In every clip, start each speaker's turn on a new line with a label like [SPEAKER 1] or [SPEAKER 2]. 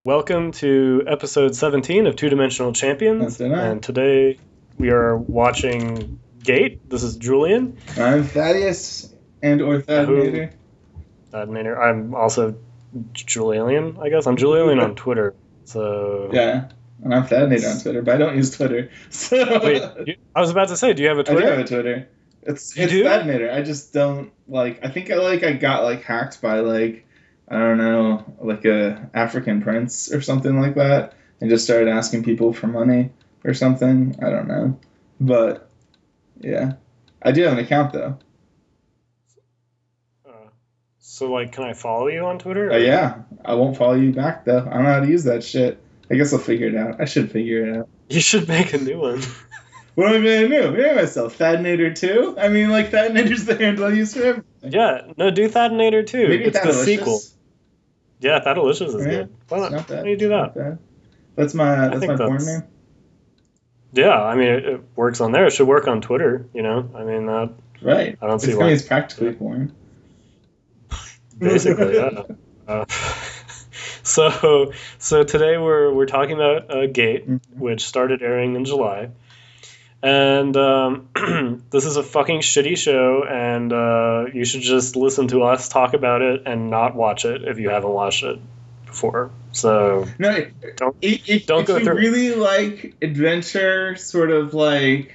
[SPEAKER 1] Welcome to episode 17 of Two Dimensional Champions. And today we are watching Gate. This is Julian.
[SPEAKER 2] I'm Thaddeus or Thadnator.
[SPEAKER 1] Thadnator. I'm also Julian, I guess. I'm Julian on Twitter. So
[SPEAKER 2] yeah, and I'm Thadnator on Twitter, but I don't use Twitter. So
[SPEAKER 1] wait, I was about to say, do you have a Twitter?
[SPEAKER 2] I do have a Twitter. It's Thadnator. I just don't I think I got hacked by I don't know, a African prince or something like that, and just started asking people for money or something. I don't know. But, yeah. I do have an account, though.
[SPEAKER 1] So, can I follow you on Twitter?
[SPEAKER 2] Yeah. I won't follow you back, though. I don't know how to use that shit. I guess I'll figure it out. I should figure it out.
[SPEAKER 1] You should make a new one.
[SPEAKER 2] What am I going to do? Name myself Thadnator 2? I mean, Thadnator's the handle I use for everything.
[SPEAKER 1] Yeah. No, do Thadnator 2.
[SPEAKER 2] Maybe
[SPEAKER 1] it's
[SPEAKER 2] Thadalicious.
[SPEAKER 1] The sequel. Yeah, Thadalicious is good. Why
[SPEAKER 2] not bad.
[SPEAKER 1] Why do you do that?
[SPEAKER 2] That's my porn name.
[SPEAKER 1] Yeah, I mean, it works on there. It should work on Twitter, I mean,
[SPEAKER 2] right.
[SPEAKER 1] I don't see why.
[SPEAKER 2] I mean, it's practically porn.
[SPEAKER 1] Basically, yeah. So today we're talking about Gate, which started airing in July. And this is a fucking shitty show, and you should just listen to us talk about it and not watch it if you haven't watched it before. So don't go through.
[SPEAKER 2] If you really like adventure, sort of whatever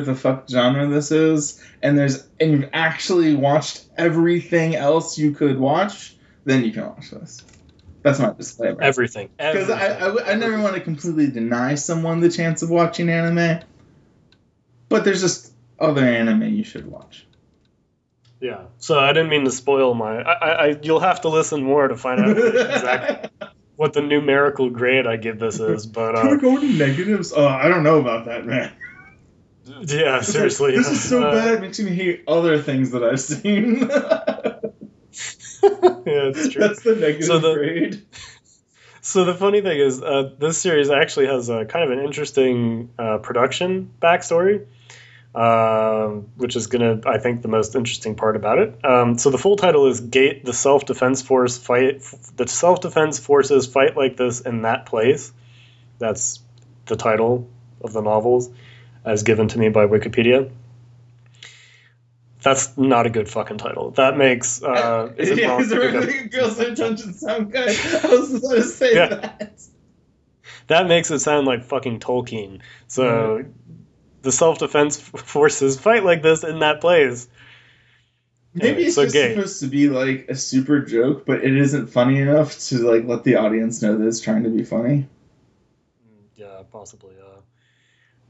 [SPEAKER 2] the fuck genre this is, and you've actually watched everything else you could watch, then you can watch this. That's my disclaimer.
[SPEAKER 1] Everything.
[SPEAKER 2] Because I never want to completely deny someone the chance of watching anime. But there's just other anime you should watch.
[SPEAKER 1] Yeah. So I didn't mean to spoil my... you'll have to listen more to find out exactly what the numerical grade I give this is. But
[SPEAKER 2] can we go into negatives? I don't know about that, man.
[SPEAKER 1] Yeah, seriously.
[SPEAKER 2] This is so bad it makes me hate other things that I've seen.
[SPEAKER 1] Yeah, it's true.
[SPEAKER 2] That's the negative grade.
[SPEAKER 1] So the funny thing is, this series actually has a kind of an interesting production backstory, which is I think, the most interesting part about it. So the full title is Gate: The Self-Defense Forces Fight Like This in That Place. That's the title of the novels, as given to me by Wikipedia. That's not a good fucking title. That makes...
[SPEAKER 2] is it really Girls in Dungeon sound good? I was about to say that.
[SPEAKER 1] That makes it sound like fucking Tolkien. So, the self-defense forces fight like this in that place.
[SPEAKER 2] Maybe it's just supposed to be a super joke, but it isn't funny enough to let the audience know that it's trying to be funny.
[SPEAKER 1] Yeah, possibly,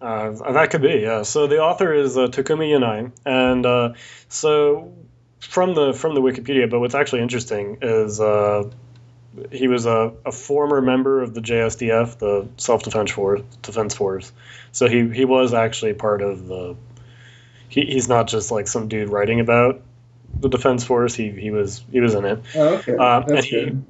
[SPEAKER 1] that could be, yeah. So the author is Takumi Yanai, and so from the Wikipedia. But what's actually interesting is he was a former member of the JSDF, the Self-Defense Force. So he was actually part of the. He's not just some dude writing about the Defense Force. He was in it.
[SPEAKER 2] Oh, okay, that's good.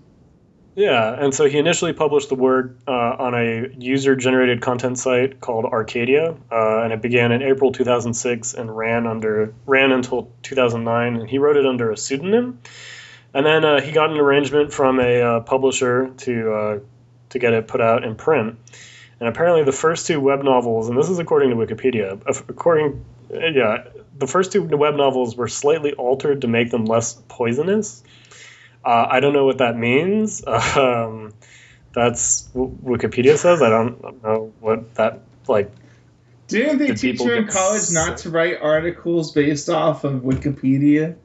[SPEAKER 1] Yeah, and so he initially published the work on a user-generated content site called Arcadia, and it began in April 2006 and ran until 2009. And he wrote it under a pseudonym, and then he got an arrangement from a publisher to get it put out in print. And apparently, the first two web novels, and this is according to Wikipedia, the first two web novels were slightly altered to make them less poisonous. I don't know what that means. That's what Wikipedia says. I don't know what that, like...
[SPEAKER 2] Didn't they teach you in college not to write articles based off of Wikipedia?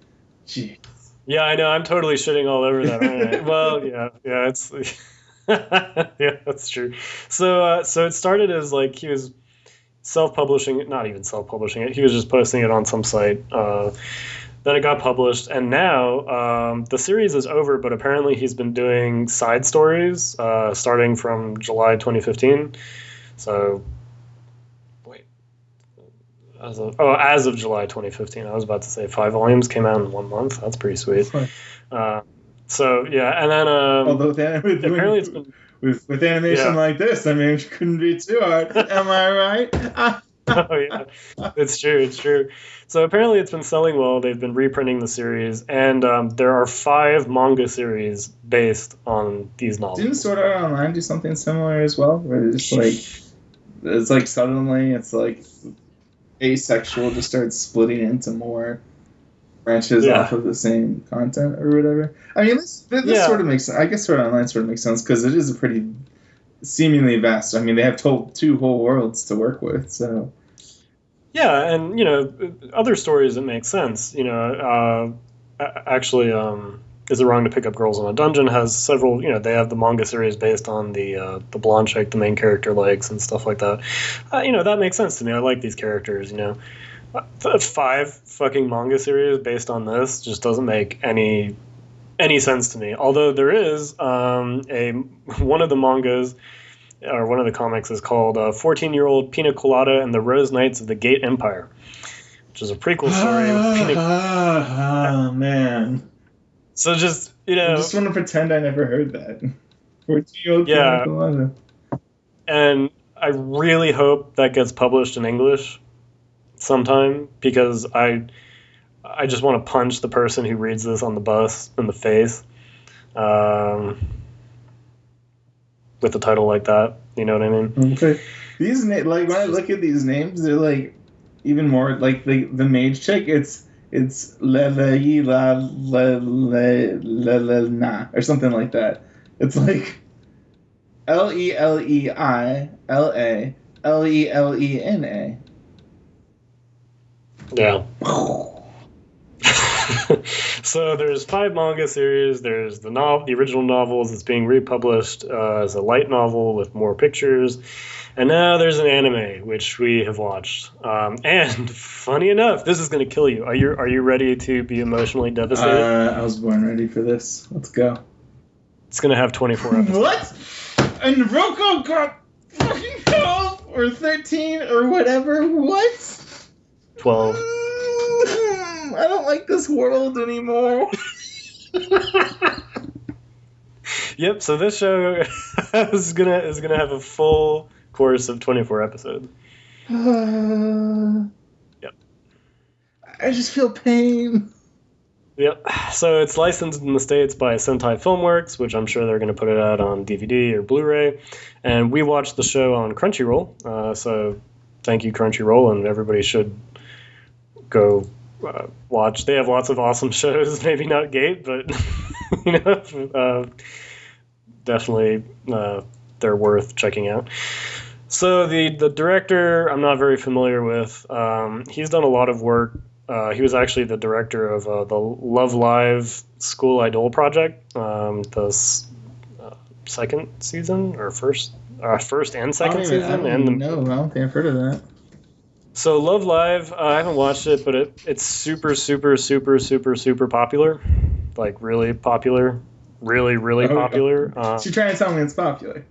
[SPEAKER 2] Jeez.
[SPEAKER 1] Yeah, I know. I'm totally shitting all over that, aren't I? Well, yeah, it's... yeah, that's true. So it started as, like, he was self-publishing it, not even self-publishing it. He was just posting it on some site. Then it got published, and now the series is over, but apparently he's been doing side stories starting from July 2015. So, wait. As of July 2015. I was about to say 5 volumes came out in 1 month. That's pretty sweet. So, yeah, and then...
[SPEAKER 2] although apparently it's been... With animation like this, I mean, it couldn't be too hard. Am I right?
[SPEAKER 1] Oh, yeah. It's true. So apparently it's been selling well. They've been reprinting the series, and there are 5 manga series based on these novels.
[SPEAKER 2] Didn't Sword Art Online do something similar as well? Where it's like suddenly it's like asexual just starts splitting into more branches off of the same content or whatever. I mean, this sort of makes sense. I guess Sword Art Online sort of makes sense because it is a pretty seemingly vast. I mean, they have 2 whole worlds to work with, so...
[SPEAKER 1] Yeah, and, other stories that make sense. Actually, Is It Wrong to Pick Up Girls in a Dungeon has several, they have the manga series based on the blonde chick the main character likes and stuff like that. That makes sense to me. I like these characters, 5 fucking manga series based on this just doesn't make any sense to me. Although there is one of the mangas, or one of the comics, is called 14-Year-Old Pina Colada and the Rose Knights of the Gate Empire, which is a prequel story.
[SPEAKER 2] Oh, man.
[SPEAKER 1] So just,
[SPEAKER 2] I just want to pretend I never heard that. 14-Year-Old Pina Colada.
[SPEAKER 1] And I really hope that gets published in English sometime, because I just want to punch the person who reads this on the bus in the face. With a title like that, you know what I mean?
[SPEAKER 2] Okay. These when I look at these names, they're like even more like the mage chick. It's Lelena or something like that. It's like Leilalelena.
[SPEAKER 1] Yeah. So there's 5 manga series. There's the original novels that's being republished as a light novel with more pictures, and now there's an anime which we have watched. And funny enough, this is going to kill you. Are you ready to be emotionally devastated?
[SPEAKER 2] I was born ready for this. Let's go.
[SPEAKER 1] It's going to have 24 episodes.
[SPEAKER 2] What? And Roko got fucking 12 or 13 or whatever. What?
[SPEAKER 1] 12.
[SPEAKER 2] I don't like this world anymore.
[SPEAKER 1] Yep. So this show is gonna have a full course of 24 episodes. Yep.
[SPEAKER 2] I just feel pain.
[SPEAKER 1] Yep. So it's licensed in the States by Sentai Filmworks, which I'm sure they're going to put it out on DVD or Blu-ray. And we watched the show on Crunchyroll. So thank you, Crunchyroll, and everybody should go watch. They have lots of awesome shows. Maybe not Gate, but definitely they're worth checking out. So the director, I'm not very familiar with. He's done a lot of work. He was actually the director of the Love Live School Idol project, the second season or first and second season.
[SPEAKER 2] I don't think I've heard of that.
[SPEAKER 1] So Love Live, I haven't watched it, but it's super, super, super, super, super popular. Like really popular. Really, really popular.
[SPEAKER 2] So you're trying to tell me it's popular?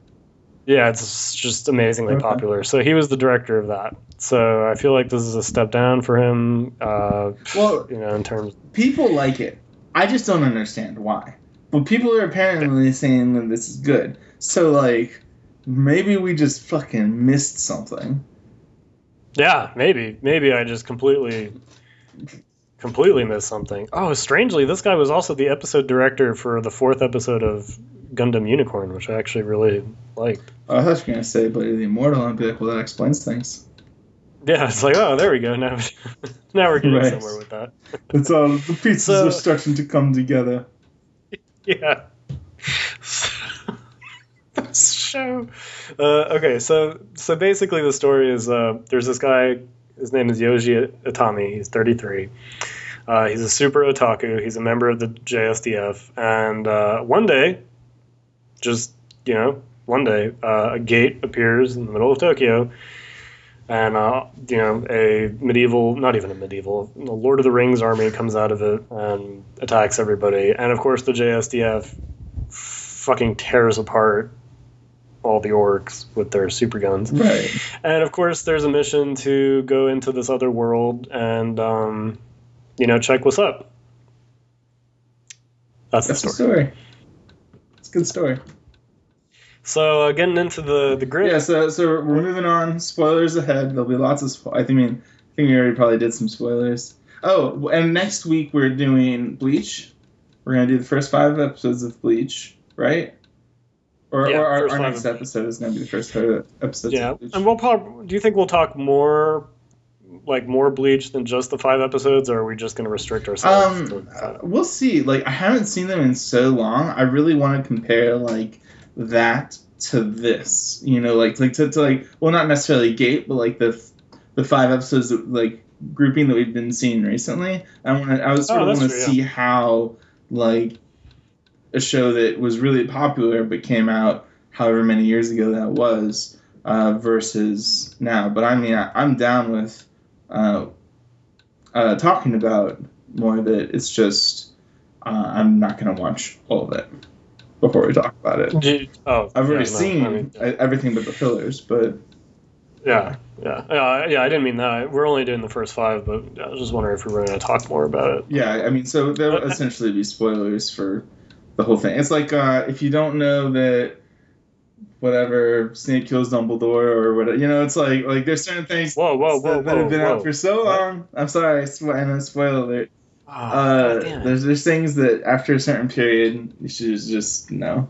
[SPEAKER 1] Yeah, it's just amazingly popular. So he was the director of that. So I feel like this is a step down for him. In terms...
[SPEAKER 2] People like it. I just don't understand why. But people are apparently saying that this is good. So, like, maybe we just fucking missed something.
[SPEAKER 1] Yeah, maybe. Maybe I just completely missed something. Oh, strangely, this guy was also the episode director for the 4th episode of Gundam Unicorn, which I actually really liked.
[SPEAKER 2] Oh, I thought you were going to say, but the Immortal, I'd be like, well, that explains things.
[SPEAKER 1] Yeah, it's like, oh, there we go. Now we're getting somewhere with that.
[SPEAKER 2] It's all the pieces are starting to come together.
[SPEAKER 1] Yeah. This show. Okay, so basically the story is there's this guy. His name is Yoji Itami. He's 33. He's a super otaku. He's a member of the JSDF. And one day, just one day, a gate appears in the middle of Tokyo, and a medieval, not even a medieval, Lord of the Rings army comes out of it and attacks everybody. And of course, the JSDF fucking tears apart all the orcs with their super guns.
[SPEAKER 2] Right.
[SPEAKER 1] And of course, there's a mission to go into this other world and check what's up. That's the story.
[SPEAKER 2] It's a good story.
[SPEAKER 1] So getting into the grid.
[SPEAKER 2] Yeah, so we're moving on. Spoilers ahead. There'll be lots of I think we already probably did some spoilers. Oh, and next week we're doing Bleach. We're gonna do the first 5 episodes of Bleach, right? Or our next episode is gonna be the first 5 episodes.
[SPEAKER 1] Yeah,
[SPEAKER 2] of Bleach.
[SPEAKER 1] and we'll probably. Do you think we'll talk more Bleach than just the 5 episodes, or are we just gonna restrict ourselves?
[SPEAKER 2] We'll see. I haven't seen them in so long. I really want to compare that to this, to well, not necessarily Gate, but the 5 episodes grouping that we've been seeing recently. I want to see how a show that was really popular but came out however many years ago that was versus now. But I mean, I'm down with talking about more of it. It's just I'm not going to watch all of it before we talk about it. I've already seen everything but the fillers, but
[SPEAKER 1] yeah. I didn't mean that. We're only doing the first 5, but I was just wondering if we were going to talk more about it.
[SPEAKER 2] Yeah, I mean, so there'll essentially be spoilers for the whole thing. It's like if you don't know that whatever Snape kills Dumbledore or whatever, it's like there's certain things that have been out for so long. I'm sorry, I know, spoiler alert. There's things that after a certain period you should just know.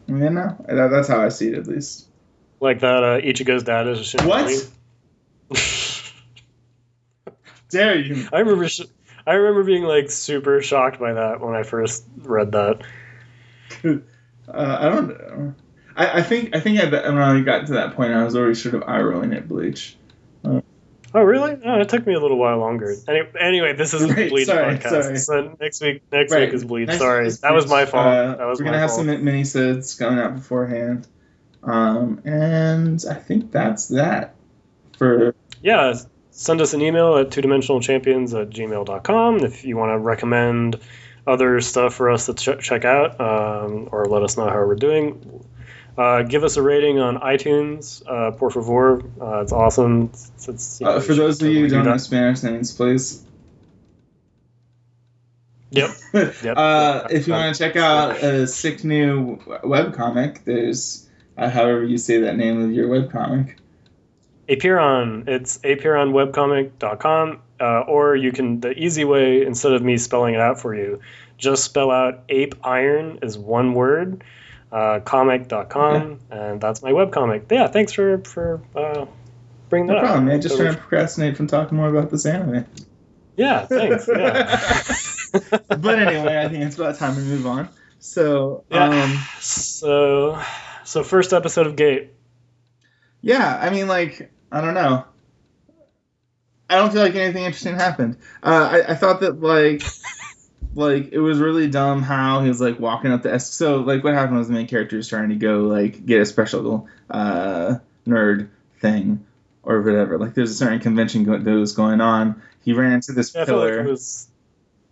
[SPEAKER 2] That's how I see it, at least.
[SPEAKER 1] Like that Ichigo's dad is a Shinigami.
[SPEAKER 2] What? Dare you?
[SPEAKER 1] I remember being super shocked by that when I first read that.
[SPEAKER 2] I don't know. I think when I got to that point, I was already sort of eye-rolling at Bleach.
[SPEAKER 1] Oh, really? Oh, it took me a little while longer. Anyway, this is a Bleach podcast. Sorry. So next week is Bleach. Sorry, that was my fault.
[SPEAKER 2] We're going to have some mini-sods coming out beforehand. And I think that's that.
[SPEAKER 1] Yeah, send us an email at twodimensionalchampions@gmail.com if you want to recommend other stuff for us to check out or let us know how we're doing. Give us a rating on iTunes, por favor. It's awesome.
[SPEAKER 2] For those of you who don't know Spanish names, please.
[SPEAKER 1] Yep.
[SPEAKER 2] If you want to check out a sick new webcomic, there's however you say that name of your webcomic.
[SPEAKER 1] Apeiron. It's apeironwebcomic.com. Or you can, the easy way, instead of me spelling it out for you, just spell out Ape Iron is one word. Comic.com, and that's my webcomic. Yeah, thanks for bringing that up.
[SPEAKER 2] No problem, man. Just trying to procrastinate from talking more about this anime.
[SPEAKER 1] Yeah, thanks. Yeah.
[SPEAKER 2] But anyway, I think it's about time to move on. So,
[SPEAKER 1] so first episode of Gate.
[SPEAKER 2] Yeah, I mean, I don't know. I don't feel like anything interesting happened. I thought that, it was really dumb how he was, walking up the... So, what happened was the main character was trying to go, get a special nerd thing or whatever. There's a certain convention that was going on. He ran into this pillar. I feel like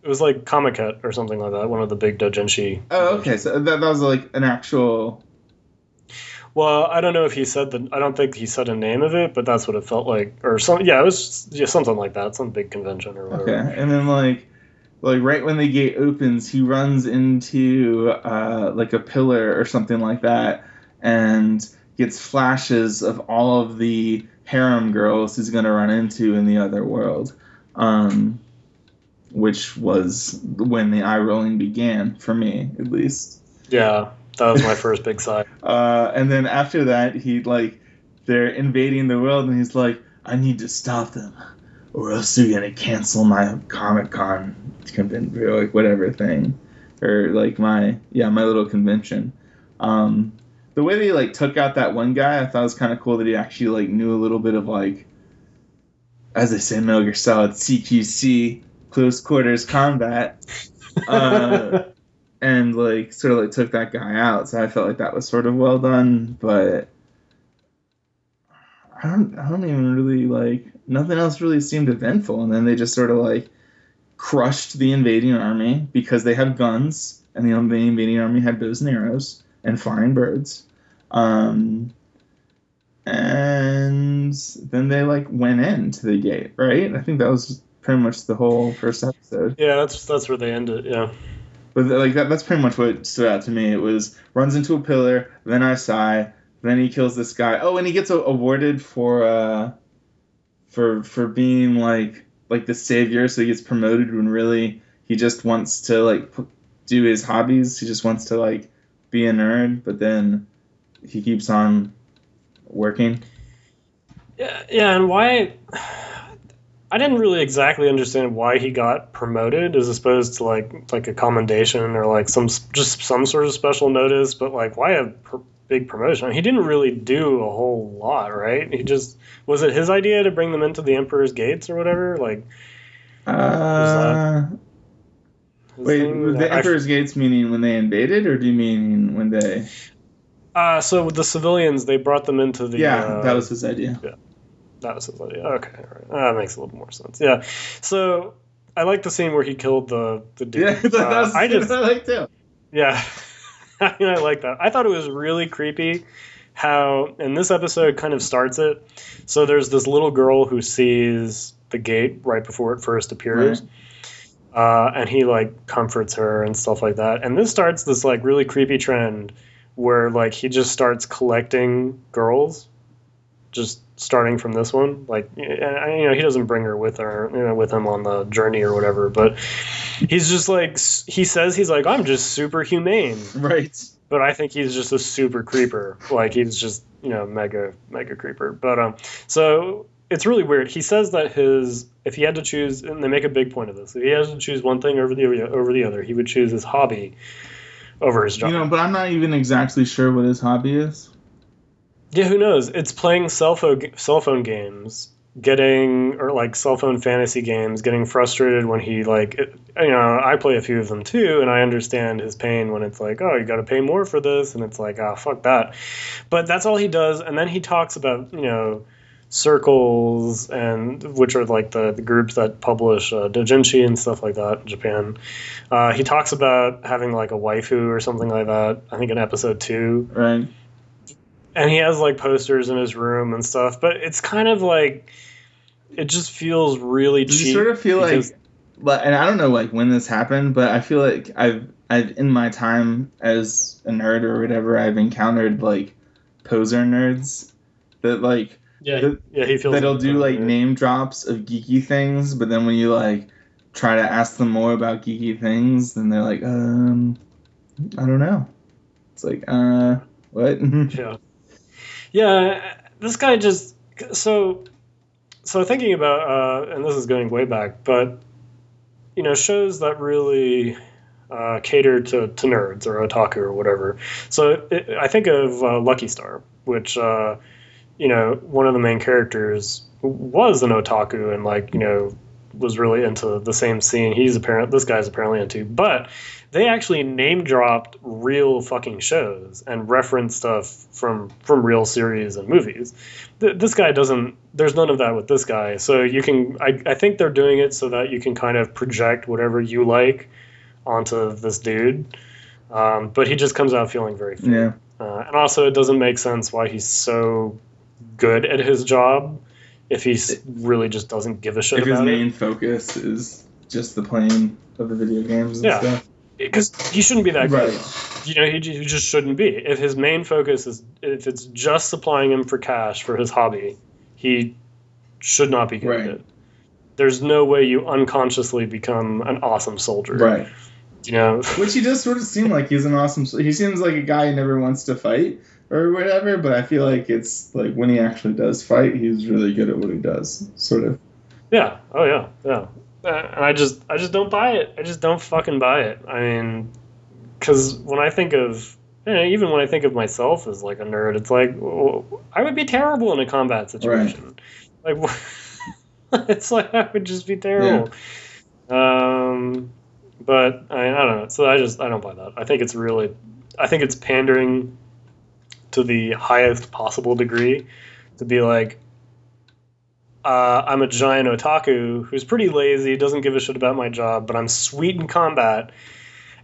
[SPEAKER 1] it was like Comic-Con or something like that, one of the big doujinshi.
[SPEAKER 2] Oh, okay. So that was, an actual...
[SPEAKER 1] Well, I don't know if he said I don't think he said a name of it, but that's what it felt like. Or some, yeah, it was just something like that, some big convention or whatever.
[SPEAKER 2] Okay, and then right when the gate opens, he runs into a pillar or something like that, and gets flashes of all of the harem girls he's going to run into in the other world, which was when the eye rolling began for me, at least.
[SPEAKER 1] Yeah. That was my first big sigh.
[SPEAKER 2] And then after that, they're invading the world, and he's like, I need to stop them, or else they're going to cancel my Comic-Con whatever thing. or like my little convention. The way they like took out that one guy, I thought was kind of cool that he actually like knew a little bit of like, as they say in Metal Gear Solid, CQC, close quarters combat, and like sort of like took that guy out. So I felt like that was sort of well done, but I don't even really like, nothing else really seemed eventful. And then they just sort of like crushed the invading army because they have guns, and the invading army had bows and arrows and flying birds. And then they like went into the gate, right? I think that was pretty much the whole first episode.
[SPEAKER 1] Yeah, that's where they ended. Yeah,
[SPEAKER 2] but like that's pretty much what stood out to me. It was runs into a pillar, then I sigh, then he kills this guy. Oh, and he gets awarded for being like the savior. So he gets promoted when really he just wants to like do his hobbies. He just wants to like be a nerd, but then he keeps on working.
[SPEAKER 1] Yeah, and why? I didn't really exactly understand why he got promoted, as opposed to like a commendation or like some sort of special notice. But like, why a big promotion? He didn't really do a whole lot, right? He just, was it his idea to bring them into the Emperor's Gates or whatever? Like,
[SPEAKER 2] wait, the Emperor's Gates meaning when they invaded, or do you mean when they?
[SPEAKER 1] So with the civilians, they brought them into the.
[SPEAKER 2] Yeah, that was his idea.
[SPEAKER 1] Yeah, that was his idea. Okay, right. That makes a little more sense. Yeah, so I like the scene where he killed the dude.
[SPEAKER 2] Yeah, that's I like too.
[SPEAKER 1] Yeah, I mean, I like that. I thought it was really creepy how, and this episode kind of starts it. So there's this little girl who sees the gate right before it first appears. Right. And he like comforts her and stuff like that. And this starts this like really creepy trend where like he just starts collecting girls, just starting from this one. Like, he doesn't bring her with him on the journey or whatever, but he's just like, he says he's like, I'm just super humane,
[SPEAKER 2] right?
[SPEAKER 1] But I think he's just a super creeper. Like, he's just mega creeper. But so it's really weird. He says that if he had to choose, and they make a big point of this, if he has to choose one thing over the other, he would choose his hobby over his job.
[SPEAKER 2] But I'm not even exactly sure what his hobby is.
[SPEAKER 1] Yeah, who knows? It's playing cell phone games, or like cell phone fantasy games, getting frustrated when he I play a few of them too, and I understand his pain when it's like, oh, you got to pay more for this, and it's like, oh, fuck that. But that's all he does, and then he talks about, circles, and which are like the groups that publish doujinshi and stuff like that in Japan. He talks about having like a waifu or something like that, I think in episode 2.
[SPEAKER 2] Right.
[SPEAKER 1] And he has like posters in his room and stuff, but it's kind of like, it just feels really cheap.
[SPEAKER 2] You sort of feel like, and I don't know like when this happened, but I feel like I've in my time as a nerd or whatever, I've encountered like poser nerds that like
[SPEAKER 1] he feels
[SPEAKER 2] that'll do like name drops of geeky things, but then when you like try to ask them more about geeky things, then they're like, I don't know. It's like, what?
[SPEAKER 1] Yeah, this guy just so thinking about, and this is going way back, but shows that really cater to nerds or otaku or whatever. So I think of Lucky Star, which one of the main characters was an otaku and was really into the same scene this guy's apparently into, but they actually name dropped real fucking shows and referenced stuff from real series and movies. This guy doesn't. There's none of that with this guy. So you can. I think they're doing it so that you can kind of project whatever you like onto this dude. But he just comes out feeling very fake.
[SPEAKER 2] Yeah.
[SPEAKER 1] And also, it doesn't make sense why he's so good at his job if he really just doesn't give a shit about it.
[SPEAKER 2] If his main focus is just the playing of the video games and stuff.
[SPEAKER 1] Because he shouldn't be that good.
[SPEAKER 2] Right.
[SPEAKER 1] He just shouldn't be. If his main focus is, if it's just supplying him for cash for his hobby, he should not be good at it. There's no way you unconsciously become an awesome soldier.
[SPEAKER 2] Right.
[SPEAKER 1] Which
[SPEAKER 2] he does sort of seem like he's an awesome. He seems like a guy who never wants to fight or whatever. But I feel like it's like when he actually does fight, he's really good at what he does. Sort of.
[SPEAKER 1] Yeah. Oh yeah. Yeah. And I just don't buy it. I just don't fucking buy it. I mean, because when I think of, even when I think of myself as like a nerd, it's like, well, I would be terrible in a combat situation. Right. Like, it's like I would just be terrible. Yeah. But I don't know. So I don't buy that. I think it's pandering to the highest possible degree to be like, I'm a giant otaku who's pretty lazy, doesn't give a shit about my job, but I'm sweet in combat,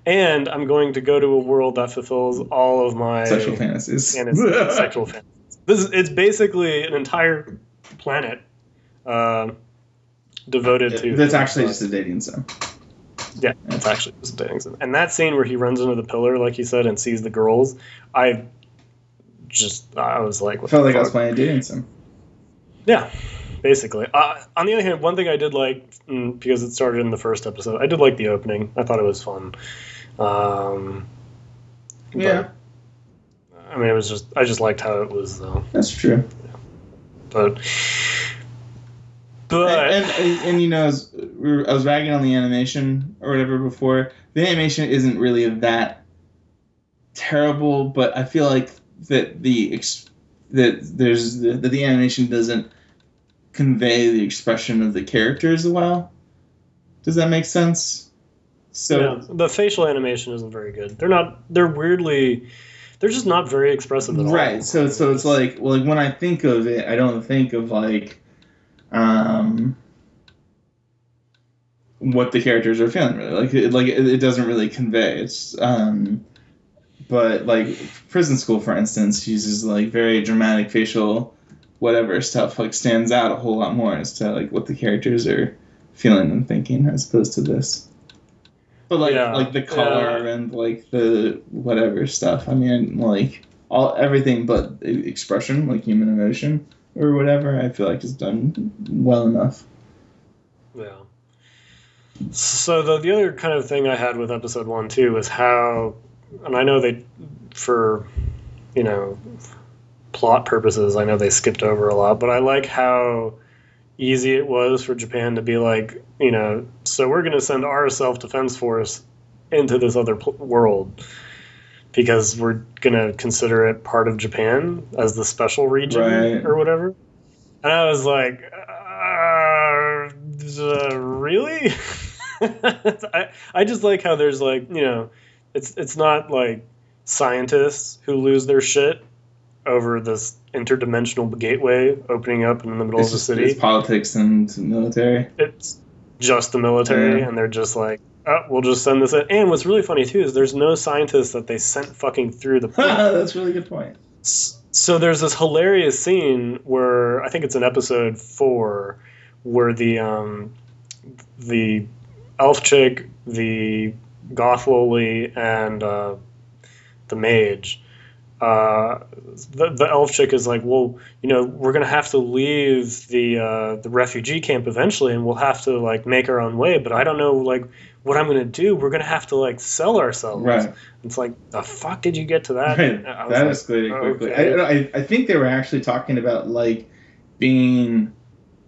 [SPEAKER 1] and I'm going to go to a world that fulfills all of my
[SPEAKER 2] sexual fantasies.
[SPEAKER 1] Sexual fantasies. It's basically an entire planet devoted to.
[SPEAKER 2] That's actually just a dating sim.
[SPEAKER 1] Yeah, it's actually just a dating sim. And that scene where he runs into the pillar, like you said, and sees the girls, I was like, what
[SPEAKER 2] I felt like
[SPEAKER 1] fuck?
[SPEAKER 2] I was playing a dating sim.
[SPEAKER 1] Yeah. Basically. On the other hand, one thing I did like, because it started in the first episode, I did like the opening. I thought it was fun.
[SPEAKER 2] Yeah.
[SPEAKER 1] I mean, I just liked how it was, though.
[SPEAKER 2] That's true.
[SPEAKER 1] Yeah. But
[SPEAKER 2] you know, I was ragging on the animation or whatever before. The animation isn't really that terrible, but I feel like that the animation doesn't convey the expression of the characters well. Does that make sense? So
[SPEAKER 1] yeah, the facial animation isn't very good. They're just not very expressive at all.
[SPEAKER 2] Right. So it's like when I think of it, I don't think of like what the characters are feeling really. It doesn't really convey. It's but like Prison School, for instance, uses like very dramatic facial whatever stuff, like stands out a whole lot more as to like what the characters are feeling and thinking as opposed to this. But like the color and like the whatever stuff. I mean, like everything but expression, like human emotion or whatever, I feel like is done well enough.
[SPEAKER 1] Yeah. So the other kind of thing I had with episode 1 too is how, and I know they, for, you know, plot purposes, I know they skipped over a lot, but I like how easy it was for Japan to be like, you know, so we're going to send our self-defense force into this other world because we're going to consider it part of Japan as the special region or whatever. And I was like, really? I just like how there's like, you know, it's not like scientists who lose their shit over this interdimensional gateway opening up in the middle of the city.
[SPEAKER 2] It's politics and military.
[SPEAKER 1] It's just the military, and they're just like, oh, we'll just send this in. And what's really funny, too, is there's no scientists that they sent fucking through the port.
[SPEAKER 2] That's a really good point.
[SPEAKER 1] So there's this hilarious scene where, I think it's in episode 4, where the elf chick, the goth loli, and the mage, the elf chick is like, well, you know, we're gonna have to leave the refugee camp eventually, and we'll have to like make our own way. But I don't know like what I'm gonna do. We're gonna have to like sell ourselves.
[SPEAKER 2] Right.
[SPEAKER 1] It's like, the fuck did you get to that?
[SPEAKER 2] Right. That escalated quickly. Okay. I think they were actually talking about like being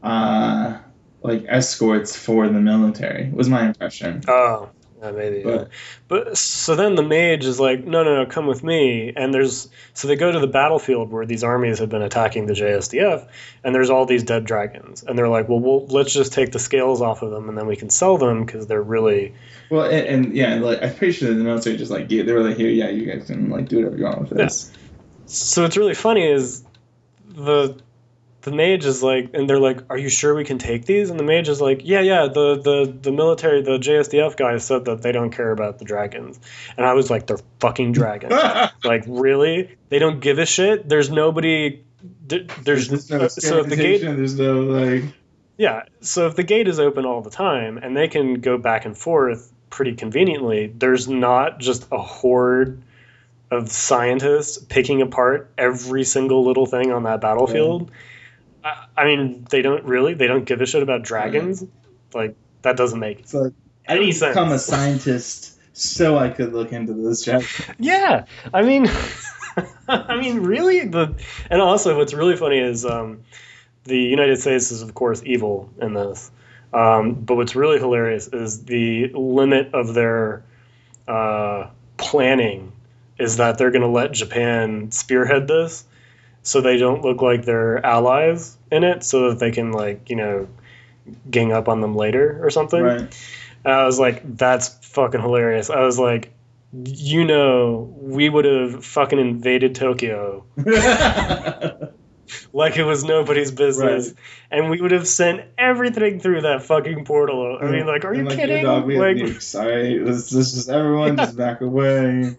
[SPEAKER 2] like escorts for the military. Was my impression.
[SPEAKER 1] Oh. Yeah, maybe. But so then the mage is like, no, come with me. And so they go to the battlefield where these armies have been attacking the JSDF, and there's all these dead dragons. And they're like, well, let's just take the scales off of them, and then we can sell them because they're really.
[SPEAKER 2] Well, and yeah, like I'm pretty sure the military just like they were like, here, yeah, you guys can like do whatever you want with this. Yeah.
[SPEAKER 1] So what's really funny is the mage is like, and they're like, are you sure we can take these? And the mage is like, yeah, the military, the JSDF guys said that they don't care about the dragons. And I was like, they're fucking dragons. Like, really? They don't give a shit? There's nobody, there's
[SPEAKER 2] no
[SPEAKER 1] so if the gate,
[SPEAKER 2] there's no like.
[SPEAKER 1] Yeah, so if the gate is open all the time and they can go back and forth pretty conveniently, there's not just a horde of scientists picking apart every single little thing on that battlefield. Yeah. I mean, they don't give a shit about dragons. Like, that doesn't make any sense.
[SPEAKER 2] I become a scientist so I could look into this dragons.
[SPEAKER 1] Yeah, I mean, really? And also, what's really funny is the United States is, of course, evil in this. But what's really hilarious is the limit of their planning is that they're going to let Japan spearhead this, so they don't look like they're allies in it, so that they can like gang up on them later or something.
[SPEAKER 2] Right.
[SPEAKER 1] And I was like, that's fucking hilarious. I was like, we would have fucking invaded Tokyo like it was nobody's business,
[SPEAKER 2] Right.
[SPEAKER 1] and we would have sent everything through that fucking portal. I mean, like, are you kidding?
[SPEAKER 2] Dog, we
[SPEAKER 1] like,
[SPEAKER 2] have nukes. All right, let's just everyone just back away.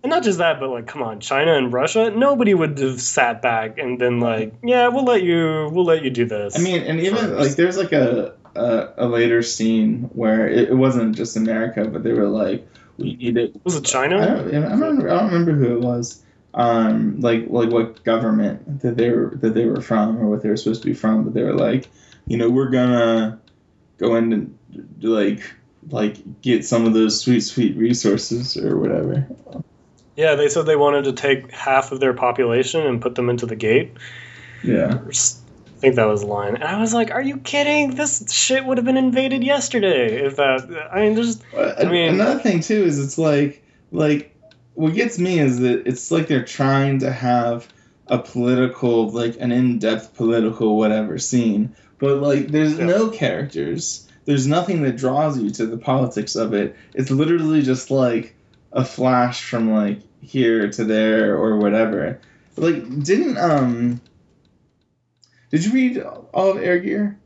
[SPEAKER 1] And not just that, but like, come on, China and Russia, nobody would have sat back and been like, yeah, we'll let you do this.
[SPEAKER 2] I mean, and even like, there's like a later scene where it wasn't just America, but they were like, we need it.
[SPEAKER 1] Was it China?
[SPEAKER 2] I don't remember who it was. Like what government that they were from or what they were supposed to be from, but they were like, we're gonna go in and like get some of those sweet resources or whatever.
[SPEAKER 1] Yeah, they said they wanted to take half of their population and put them into the gate.
[SPEAKER 2] Yeah.
[SPEAKER 1] I think that was the line. And I was like, are you kidding? This shit would have been invaded yesterday.
[SPEAKER 2] Another thing too is it's like what gets me is that it's like they're trying to have a political, like an in-depth political whatever scene, but like there's no characters. There's nothing that draws you to the politics of it. It's literally just like a flash from like here to there or whatever. Like, did you read all of Air Gear?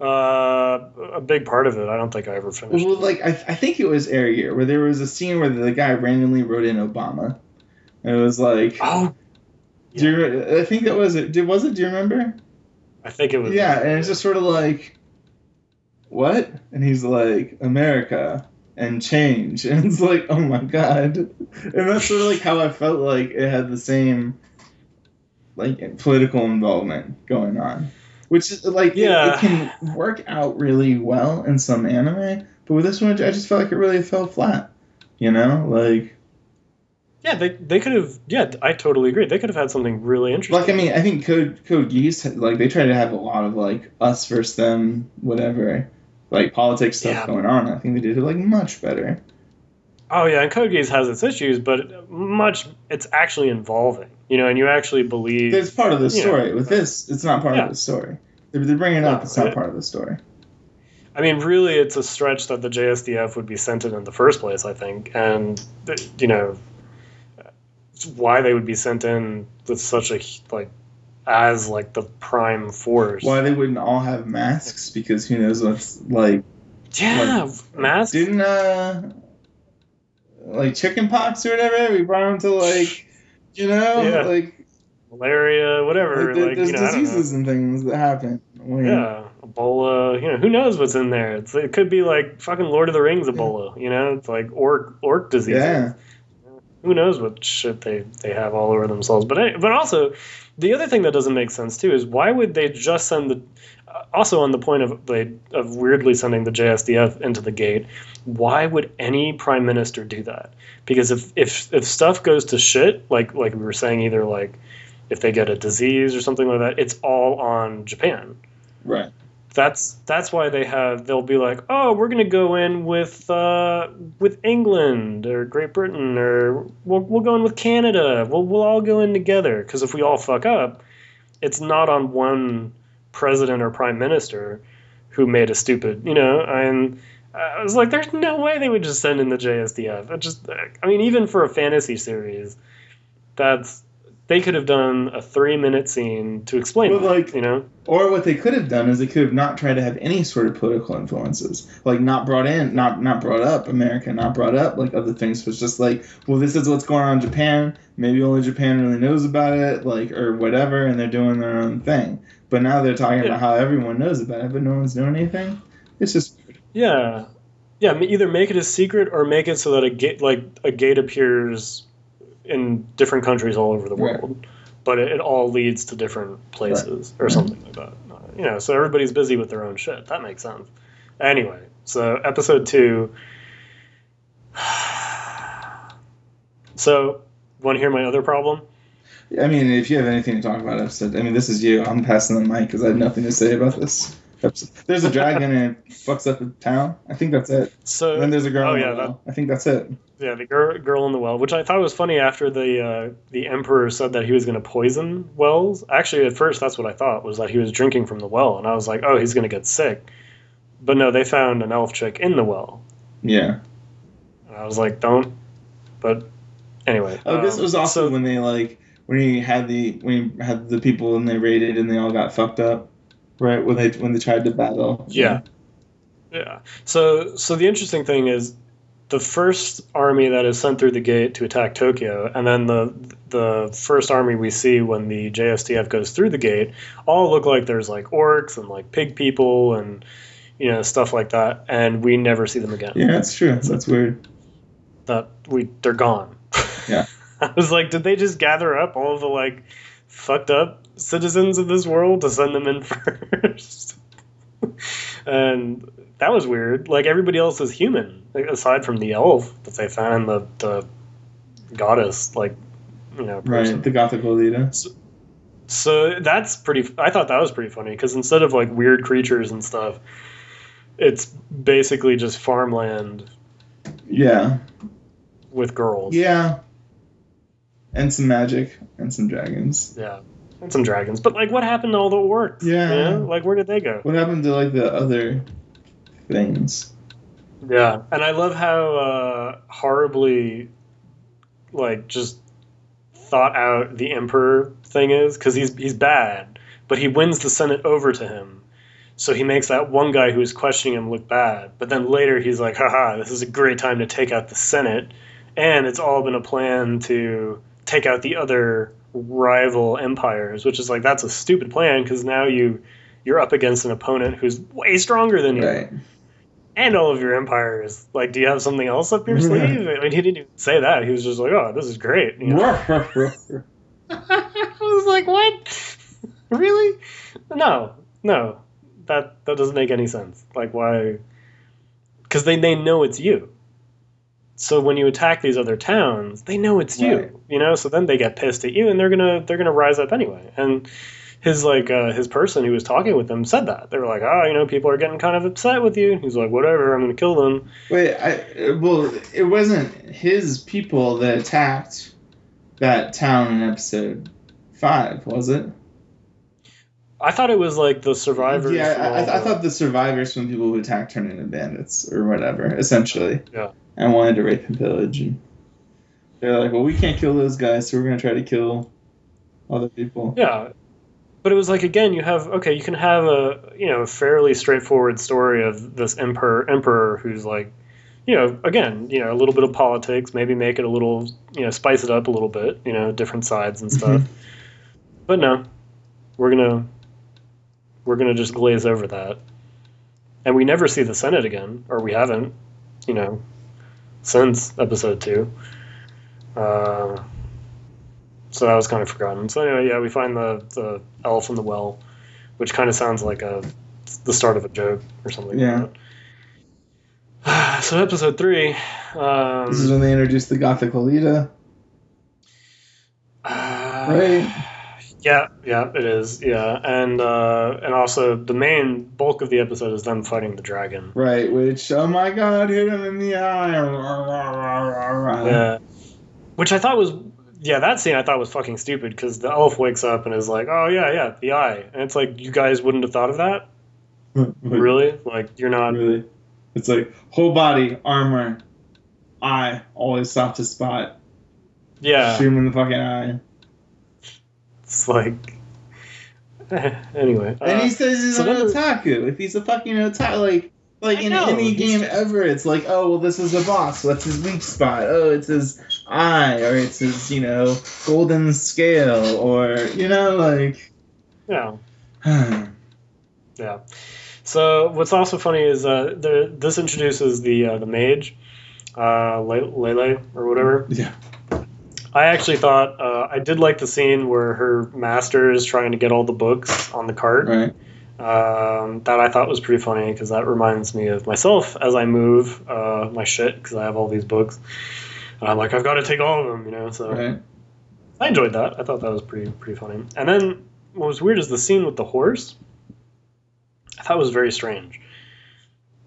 [SPEAKER 1] A big part of it. I don't think I ever finished.
[SPEAKER 2] Well, like I think it was Air Gear where there was a scene where the guy randomly wrote in Obama, and it was like,
[SPEAKER 1] oh, yeah.
[SPEAKER 2] I think that was it. Was it? Do you remember?
[SPEAKER 1] I think it was.
[SPEAKER 2] Yeah, and it's just sort of like, what? And he's like, America and change, and it's like, oh my god, and that's sort of like how I felt like it had the same like political involvement going on. Which is like it can work out really well in some anime, but with this one, I just felt like it really fell flat. Like.
[SPEAKER 1] Yeah, they could have. Yeah, I totally agree. They could have had something really interesting.
[SPEAKER 2] Like, I mean, I think Code Geass, like, they try to have a lot of like us versus them, whatever, like politics stuff going on. I think they did it like much better.
[SPEAKER 1] Oh yeah, and Code Geass has its issues, but it's actually involving. And you actually believe
[SPEAKER 2] it's part of the story. With this, it's not part of the story. They're bringing it up. It's not part of the story.
[SPEAKER 1] I mean, really, it's a stretch that the JSDF would be sent in the first place, I think, and why they would be sent in with such a as the prime force.
[SPEAKER 2] Why they wouldn't all have masks? Because who knows what's like.
[SPEAKER 1] Yeah, masks.
[SPEAKER 2] Didn't like chicken pox or whatever? We brought them to like
[SPEAKER 1] malaria, whatever.
[SPEAKER 2] There's diseases and things that happen.
[SPEAKER 1] Yeah, Ebola. Who knows what's in there? It could be like fucking Lord of the Rings Ebola. It's like orc diseases.
[SPEAKER 2] Yeah.
[SPEAKER 1] Who knows what shit they have all over themselves. But also, the other thing that doesn't make sense too is why would they just send the also on the point of weirdly sending the JSDF into the gate, why would any prime minister do that? Because if stuff goes to shit, like we were saying, either like if they get a disease or something like that, it's all on Japan.
[SPEAKER 2] Right.
[SPEAKER 1] That's why they'll be like, oh, we're gonna go in with England or Great Britain, or we'll go in with Canada. We'll all go in together, because if we all fuck up, it's not on one president or prime minister who made a stupid, and I was like, there's no way they would just send in the JSDF. Even for a fantasy series, they could have done a 3-minute scene to explain it,
[SPEAKER 2] Or what they could have done is they could have not tried to have any sort of political influences, like not brought up America, not brought up like other things. It was just like, well, this is what's going on in Japan. Maybe only Japan really knows about it, or whatever, and they're doing their own thing. But now they're talking about how everyone knows about it, but no one's doing anything. It's just
[SPEAKER 1] yeah. Either make it a secret or make it so that a gate appears in different countries all over the world, but it all leads to different places or something like that. So everybody's busy with their own shit. That makes sense. Anyway, so episode 2. So, want to hear my other problem?
[SPEAKER 2] If you have anything to talk about episode, this is you. I'm passing the mic because I have nothing to say about this. There's a dragon and it fucks up the town. I think that's it.
[SPEAKER 1] So
[SPEAKER 2] and then there's a girl in the well. I think that's it.
[SPEAKER 1] Yeah, the girl in the well, which I thought was funny after the emperor said that he was going to poison wells. Actually, at first, that's what I thought, was that he was drinking from the well, and I was like, oh, he's going to get sick. But no, they found an elf chick in the well.
[SPEAKER 2] Yeah.
[SPEAKER 1] And I was like, don't. But anyway.
[SPEAKER 2] Oh, this was also when they when you had the people and they raided and they all got fucked up, right? When they tried to battle.
[SPEAKER 1] Yeah. Yeah. So the interesting thing is, the first army that is sent through the gate to attack Tokyo, and then the first army we see when the JSTF goes through the gate, all look like there's like orcs and like pig people and stuff like that, and we never see them again.
[SPEAKER 2] Yeah, that's true. That's weird.
[SPEAKER 1] They're gone.
[SPEAKER 2] Yeah.
[SPEAKER 1] I was like, did they just gather up all of the like fucked up citizens of this world to send them in first? And that was weird. Like, everybody else is human, aside from the elf that they found, the goddess, person.
[SPEAKER 2] Right, the Gothic Lolita.
[SPEAKER 1] So that's pretty. I thought that was pretty funny, because instead of like weird creatures and stuff, it's basically just farmland.
[SPEAKER 2] Yeah.
[SPEAKER 1] With girls.
[SPEAKER 2] Yeah. And some magic and some dragons.
[SPEAKER 1] Yeah. And some dragons. But like, what happened to all the orcs?
[SPEAKER 2] Yeah.
[SPEAKER 1] Like, where did they go?
[SPEAKER 2] What happened to like the other things?
[SPEAKER 1] Yeah. And I love how horribly like just thought out the emperor thing is, because he's bad, but he wins the Senate over to him. So he makes that one guy who's questioning him look bad. But then later he's like, haha, this is a great time to take out the Senate. And it's all been a plan to take out the other rival empires, which is like, that's a stupid plan, because now you're up against an opponent who's way stronger than you.
[SPEAKER 2] Right.
[SPEAKER 1] And all of your empires. Like, do you have something else up your sleeve? I mean, he didn't even say that. He was just like, oh, this is great. I was like, what? Really? No. That doesn't make any sense. Like, why? Because they know it's you. So when you attack these other towns, they know it's you. So then they get pissed at you, and they're gonna rise up anyway. And his person who was talking with them said that. They were like, oh, people are getting kind of upset with you. He's like, whatever, I'm gonna kill them.
[SPEAKER 2] Wait, it wasn't his people that attacked that town in episode 5, was it?
[SPEAKER 1] I thought it was like the survivors.
[SPEAKER 2] Yeah, I thought the survivors from people who attacked turned into bandits or whatever, essentially.
[SPEAKER 1] Yeah.
[SPEAKER 2] And wanted to rape and pillage. And they're like, well, we can't kill those guys, so we're going to try to kill other people.
[SPEAKER 1] Yeah. But it was like, again, you can have a fairly straightforward story of this emperor who's like, again, a little bit of politics, maybe make it a little, spice it up a little bit, different sides and stuff. But no, we're gonna just glaze over that, and we never see the Senate again, or we haven't, since episode 2. So that was kind of forgotten. So anyway, yeah, we find the elf in the well, which kind of sounds like the start of a joke or something.
[SPEAKER 2] Yeah.
[SPEAKER 1] Like that. So episode 3.
[SPEAKER 2] This is when they introduced the Gothic Lolita. Right.
[SPEAKER 1] Yeah, it is. Yeah, and also the main bulk of the episode is them fighting the dragon.
[SPEAKER 2] Right. Which, oh my God, hit him in the eye.
[SPEAKER 1] Yeah. Which I thought was. Yeah, that scene I thought was fucking stupid, because the elf wakes up and is like, oh, yeah, the eye. And it's like, you guys wouldn't have thought of that? Really? Like, you're not...
[SPEAKER 2] Really? It's like, whole body, armor, eye, always softest spot.
[SPEAKER 1] Yeah.
[SPEAKER 2] Shoot him in the fucking eye.
[SPEAKER 1] It's like... Anyway.
[SPEAKER 2] And he says he's an otaku. If he's a fucking otaku, like in any game ever, it's like, oh, well, this is a boss. What's his weak spot? Oh, it's his eye, or it's his, golden scale, or, like...
[SPEAKER 1] Yeah. Yeah. So what's also funny is this introduces the mage, Lele, or whatever.
[SPEAKER 2] Yeah.
[SPEAKER 1] I actually thought, I did like the scene where her master is trying to get all the books on the cart.
[SPEAKER 2] Right.
[SPEAKER 1] That I thought was pretty funny, because that reminds me of myself as I move my shit, because I have all these books. And I'm like, I've got to take all of them, so...
[SPEAKER 2] Right.
[SPEAKER 1] I enjoyed that. I thought that was pretty funny. And then what was weird is the scene with the horse. I thought was very strange.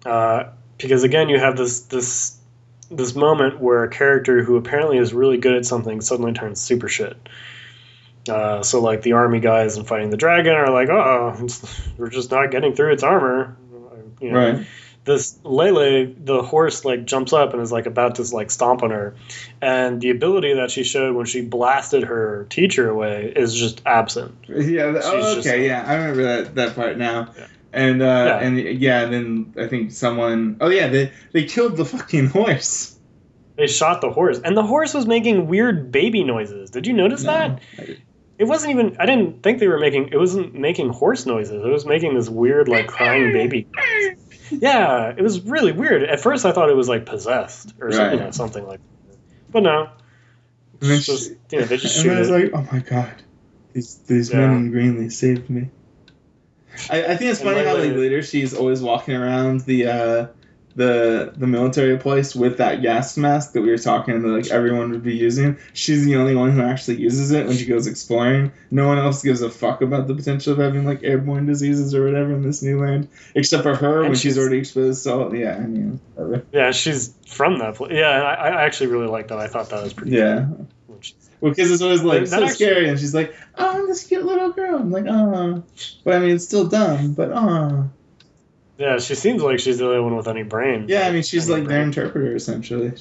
[SPEAKER 1] Because again, you have this moment where a character who apparently is really good at something suddenly turns super shit. So like the army guys and fighting the dragon are like, oh, we're just not getting through its armor. You know,
[SPEAKER 2] Right.
[SPEAKER 1] This Lele, the horse, like jumps up and is like about to like stomp on her, and the ability that she showed when she blasted her teacher away is just absent.
[SPEAKER 2] Yeah. Oh, okay. Yeah, I remember that part now.
[SPEAKER 1] Yeah.
[SPEAKER 2] And then I think someone. Oh yeah, they killed the fucking horse.
[SPEAKER 1] They shot the horse, and the horse was making weird baby noises. Did you notice that? It wasn't even. I didn't think they were making. It wasn't making horse noises. It was making this weird, like crying baby noise. Yeah, it was really weird. At first, I thought it was like possessed or something, something like that. But no,
[SPEAKER 2] And
[SPEAKER 1] just, they just
[SPEAKER 2] and
[SPEAKER 1] shoot
[SPEAKER 2] I was
[SPEAKER 1] it.
[SPEAKER 2] like, oh my god, these men in green, they saved me. I think it's funny how like later she's always walking around the military place with that gas mask that we were talking that like everyone would be using. She's the only one who actually uses it when she goes exploring. No one else gives a fuck about the potential of having like airborne diseases or whatever in this new land, except for her when she's already exposed to all. Yeah, I mean, whatever.
[SPEAKER 1] Yeah, she's from that place. Yeah, I actually really like that. I thought that was pretty cool.
[SPEAKER 2] Well, because it's always like so scary, and she's like, "Oh, I'm this cute little girl." I'm like, "Oh," but I mean, it's still dumb, but oh.
[SPEAKER 1] Yeah, she seems like she's the only one with any brain.
[SPEAKER 2] Yeah, I mean, she's like their interpreter, essentially.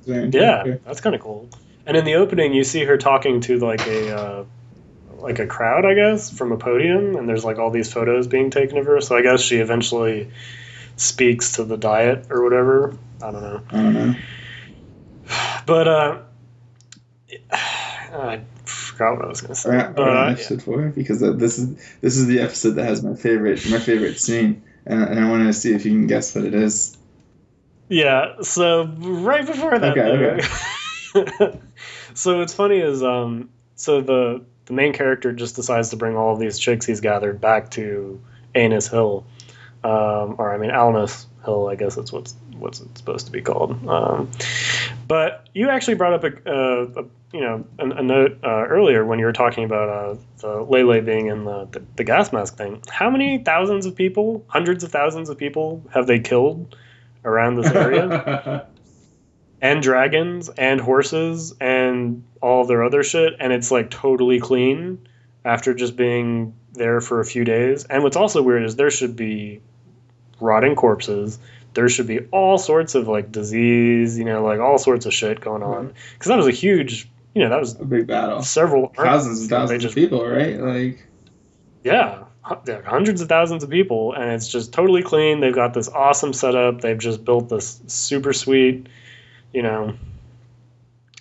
[SPEAKER 1] Yeah, that's kind of cool. And in the opening, you see her talking to like a crowd, I guess, from a podium, and there's like all these photos being taken of her. So I guess she eventually speaks to the Diet or whatever. I don't know. But I forgot what I was going to say.
[SPEAKER 2] Episode 4, because this is the episode that has my favorite scene. And I want to see if you can guess what it is.
[SPEAKER 1] Yeah, so right before that.
[SPEAKER 2] Okay.
[SPEAKER 1] So what's funny is so the main character just decides to bring all of these chicks he's gathered back to Anus Hill, or I mean Alnus Hill, I guess that's what's it's supposed to be called. But you actually brought up a note earlier when you were talking about the Lele being in the gas mask thing. How many thousands of people, hundreds of thousands of people, have they killed around this area? And dragons and horses and all of their other shit, and it's like totally clean after just being there for a few days. And what's also weird is there should be rotting corpses. There should be all sorts of like disease, like all sorts of shit going on. Because that was a huge, that was
[SPEAKER 2] a big battle.
[SPEAKER 1] Several
[SPEAKER 2] thousands and thousands of people, right? Like,
[SPEAKER 1] yeah, hundreds of thousands of people, and it's just totally clean. They've got this awesome setup. They've just built this super sweet,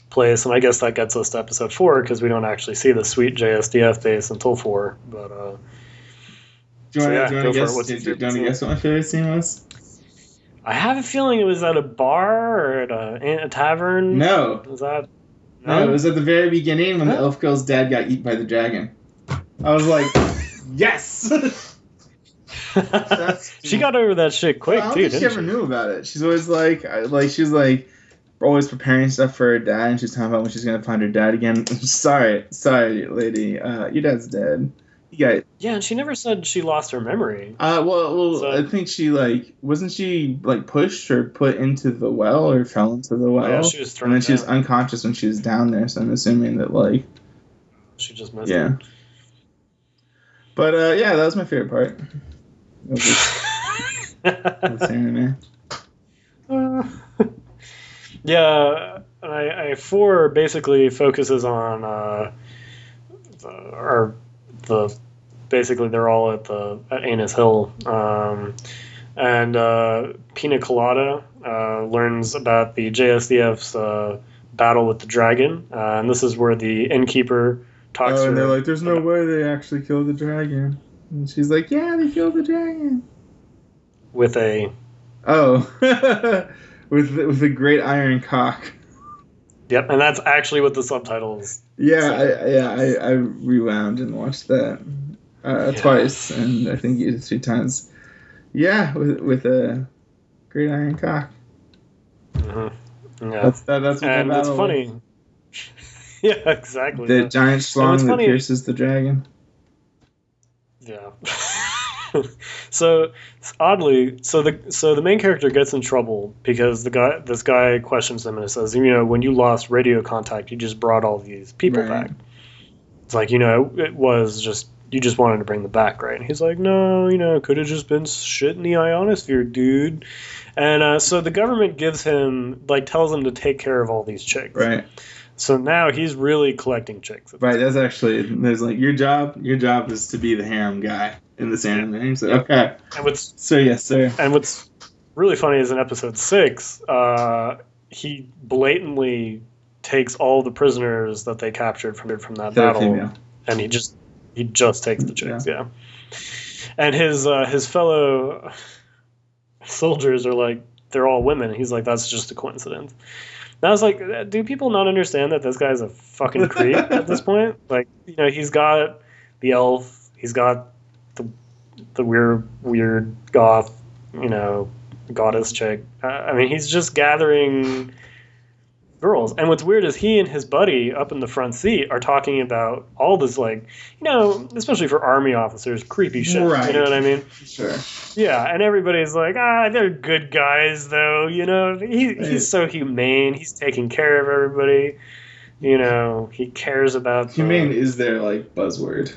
[SPEAKER 1] place, and I guess that gets us to episode 4 because we don't actually see the sweet JSDF base until 4. But
[SPEAKER 2] do you want to guess? Do you want to guess what my favorite scene was?
[SPEAKER 1] I have a feeling it was at a bar or at a tavern.
[SPEAKER 2] No.
[SPEAKER 1] Was that?
[SPEAKER 2] No, it was at the very beginning when the elf girl's dad got eaten by the dragon. I was like, yes!
[SPEAKER 1] She got over that shit quick,
[SPEAKER 2] I don't
[SPEAKER 1] too,
[SPEAKER 2] think she ever knew about it. She's always like, always preparing stuff for her dad, and she's talking about when she's going to find her dad again. Sorry, lady. Your dad's dead. Yeah,
[SPEAKER 1] and she never said she lost her memory.
[SPEAKER 2] So, I think she wasn't she pushed or put into the well or fell into the well?
[SPEAKER 1] Yeah, she was thrown
[SPEAKER 2] and then
[SPEAKER 1] down.
[SPEAKER 2] she was unconscious when she was down there. So I'm assuming that
[SPEAKER 1] she just missed it.
[SPEAKER 2] But that was my favorite part.
[SPEAKER 1] Yeah, I 4 basically focuses on basically they're all at Anus Hill, and Pina Colada learns about the JSDF's battle with the dragon, and this is where the innkeeper talks.
[SPEAKER 2] And they're like, "There's no way they actually killed the dragon," and she's like, "Yeah, they killed the dragon
[SPEAKER 1] with a
[SPEAKER 2] with a great iron cock."
[SPEAKER 1] Yep, and that's actually what the subtitles.
[SPEAKER 2] I rewound and watched that twice, and I think used it 3 times. Yeah, with a great iron cock.
[SPEAKER 1] Mm-hmm. Yeah,
[SPEAKER 2] that's what
[SPEAKER 1] and it's funny. Yeah, exactly.
[SPEAKER 2] The giant schlong that pierces the dragon.
[SPEAKER 1] Yeah. So oddly, so the main character gets in trouble because this guy questions him and says, when you lost radio contact, you just brought all these people
[SPEAKER 2] Right.
[SPEAKER 1] back. It's like, it was just you just wanted to bring them back, right? And he's like, no, it could have just been shit in the ionosphere, dude. And so the government gives him, tells him to take care of all these chicks.
[SPEAKER 2] Right.
[SPEAKER 1] So now he's really collecting chicks.
[SPEAKER 2] Right. That's actually, there's your job is to be the harem guy in this anime. He's like, okay. Sir, yes, sir.
[SPEAKER 1] And what's really funny is in episode 6, he blatantly takes all the prisoners that they captured from that battle,
[SPEAKER 2] female.
[SPEAKER 1] And he just takes the chicks, yeah. And his fellow soldiers are like, they're all women. He's like, that's just a coincidence. And I was like, do people not understand that this guy's a fucking creep at this point? He's got the elf, he's got the weird goth, goddess chick. I mean, he's just gathering girls. And what's weird is he and his buddy up in the front seat are talking about all this, especially for army officers, creepy shit.
[SPEAKER 2] Right.
[SPEAKER 1] You know what I mean?
[SPEAKER 2] Sure.
[SPEAKER 1] Yeah, and everybody's like, they're good guys, though. He's so humane. He's taking care of everybody. He cares about
[SPEAKER 2] humane is their buzzword.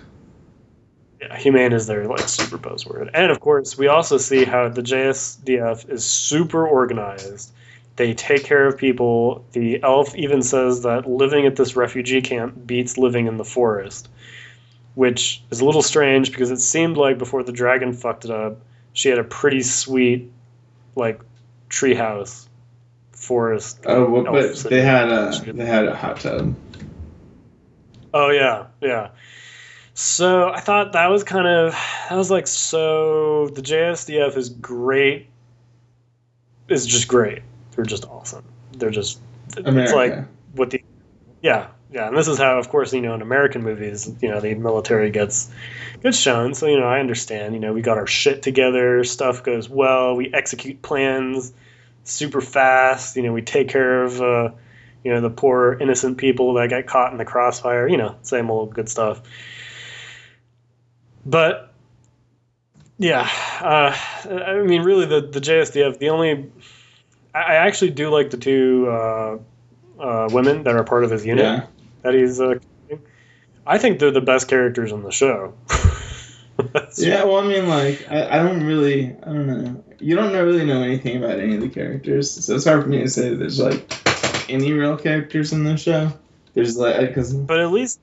[SPEAKER 1] Yeah, humane is their super buzzword. And of course, we also see how the JSDF is super organized. They take care of people. The elf even says that living at this refugee camp beats living in the forest, which is a little strange because it seemed like before the dragon fucked it up, she had a pretty sweet, treehouse, forest.
[SPEAKER 2] Oh, well, but they had a hot tub.
[SPEAKER 1] Oh yeah. So I thought that was so the JSDF is great. Is just great. They're just awesome. They're just
[SPEAKER 2] America.
[SPEAKER 1] It's yeah, and this is how, of course, in American movies, the military gets shown. So I understand. We got our shit together. Stuff goes well. We execute plans super fast. We take care of the poor innocent people that get caught in the crossfire. Same old good stuff. But yeah, I mean, really, the JSDF, I actually do like the two women that are part of his unit that he's. I think they're the best characters in the show.
[SPEAKER 2] Yeah, well, I mean, I don't know. You don't really know anything about any of the characters, so it's hard for me to say that there's any real characters in the show. There's
[SPEAKER 1] But at least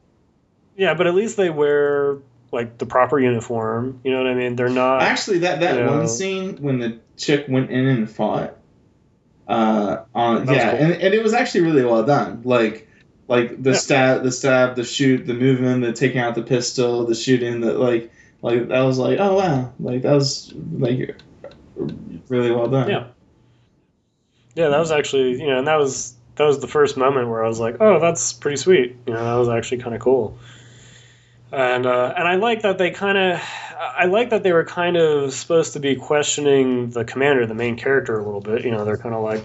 [SPEAKER 1] they wear the proper uniform. You know what I mean? They're not
[SPEAKER 2] actually that one scene when the chick went in and fought. Cool. And it was actually really well done. The stab, the shoot, the movement, the taking out the pistol, the shooting, I was like, oh wow, that was really well done.
[SPEAKER 1] Yeah, that was actually and that was the first moment where I was like, oh, that's pretty sweet. That was actually kind of cool. And I like that they were kind of supposed to be questioning the commander, the main character, a little bit. They're kind of like,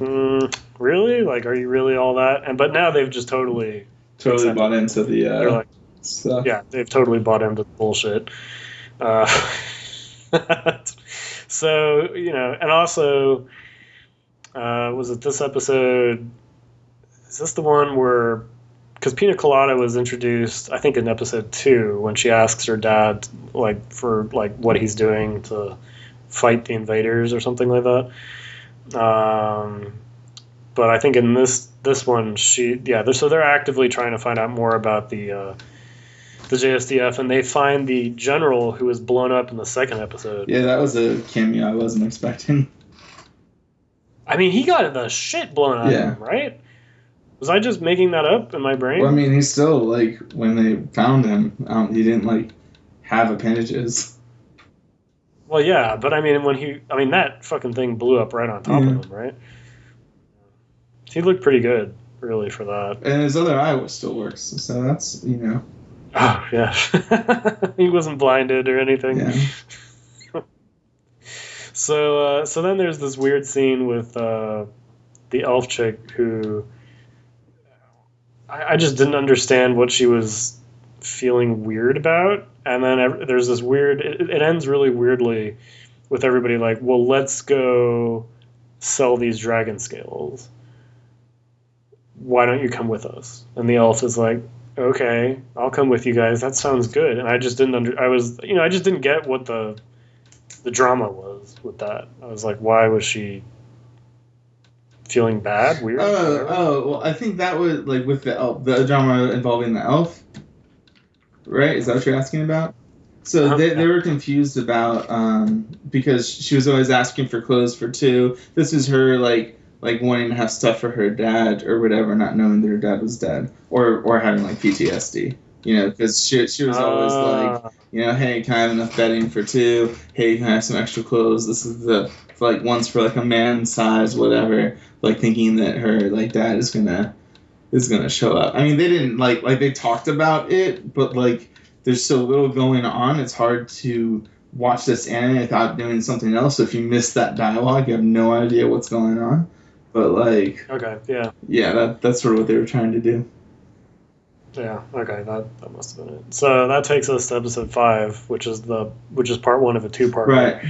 [SPEAKER 1] really? Are you really all that? But now they've just totally
[SPEAKER 2] bought into the stuff.
[SPEAKER 1] Yeah, they've totally bought into the bullshit. So, and also, was it this episode? Is this the one where? Because Pina Colada was introduced, I think, in episode 2 when she asks her dad, for what he's doing to fight the invaders or something like that. But I think in this one, they're actively trying to find out more about the JSDF, and they find the general who was blown up in the second episode.
[SPEAKER 2] Yeah, that was a cameo I wasn't expecting.
[SPEAKER 1] I mean, he got the shit blown out of him, right? Was I just making that up in my brain?
[SPEAKER 2] Well, I mean, he's still, when they found him, he didn't, have appendages.
[SPEAKER 1] Well, yeah, but I mean, that fucking thing blew up right on top of him, right? He looked pretty good, really, for that.
[SPEAKER 2] And his other eye still works, so that's,
[SPEAKER 1] Oh, yeah. He wasn't blinded or anything.
[SPEAKER 2] Yeah.
[SPEAKER 1] So then there's this weird scene with the elf chick who... I just didn't understand what she was feeling weird about, and then there's this weird. It ends really weirdly with everybody like, well, let's go sell these dragon scales. Why don't you come with us? And the elf is like, okay, I'll come with you guys. That sounds good. And I just didn't I just didn't get what the drama was with that. I was like, why was she feeling bad, weird?
[SPEAKER 2] Well, I think that was like with the elf, the drama involving the elf, right? Is that what you're asking about? So they were confused about because she was always asking for clothes for two. This is her like wanting to have stuff for her dad or whatever, not knowing that her dad was dead or having like PTSD. You know, because she was always like, you know, hey, can I have enough bedding for two? Hey, can I have some extra clothes? This is like one's for like a man size, whatever. Like thinking that her like dad is gonna show up. I mean, they didn't like they talked about it, but like there's so little going on. It's hard to watch this anime without doing something else. So if you miss that dialogue, you have no idea what's going on. But like,
[SPEAKER 1] okay,
[SPEAKER 2] yeah, that's sort of what they were trying to do.
[SPEAKER 1] Yeah, okay, that must have been it. So that takes us to episode 5, which is part 1 of a 2-part.
[SPEAKER 2] Right.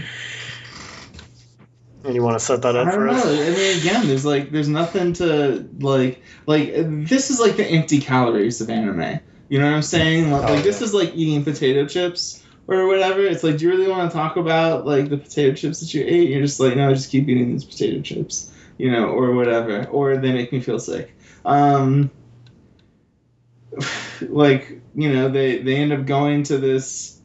[SPEAKER 1] And you want to set that up for us?
[SPEAKER 2] I mean, again, there's nothing to like this is like the empty calories of anime. You know what I'm saying? Like this is like eating potato chips or whatever. It's like, do you really want to talk about like the potato chips that you ate? You're just like, no, just keep eating these potato chips, you know, or whatever, or they make me feel sick. Like, you know, they end up going to this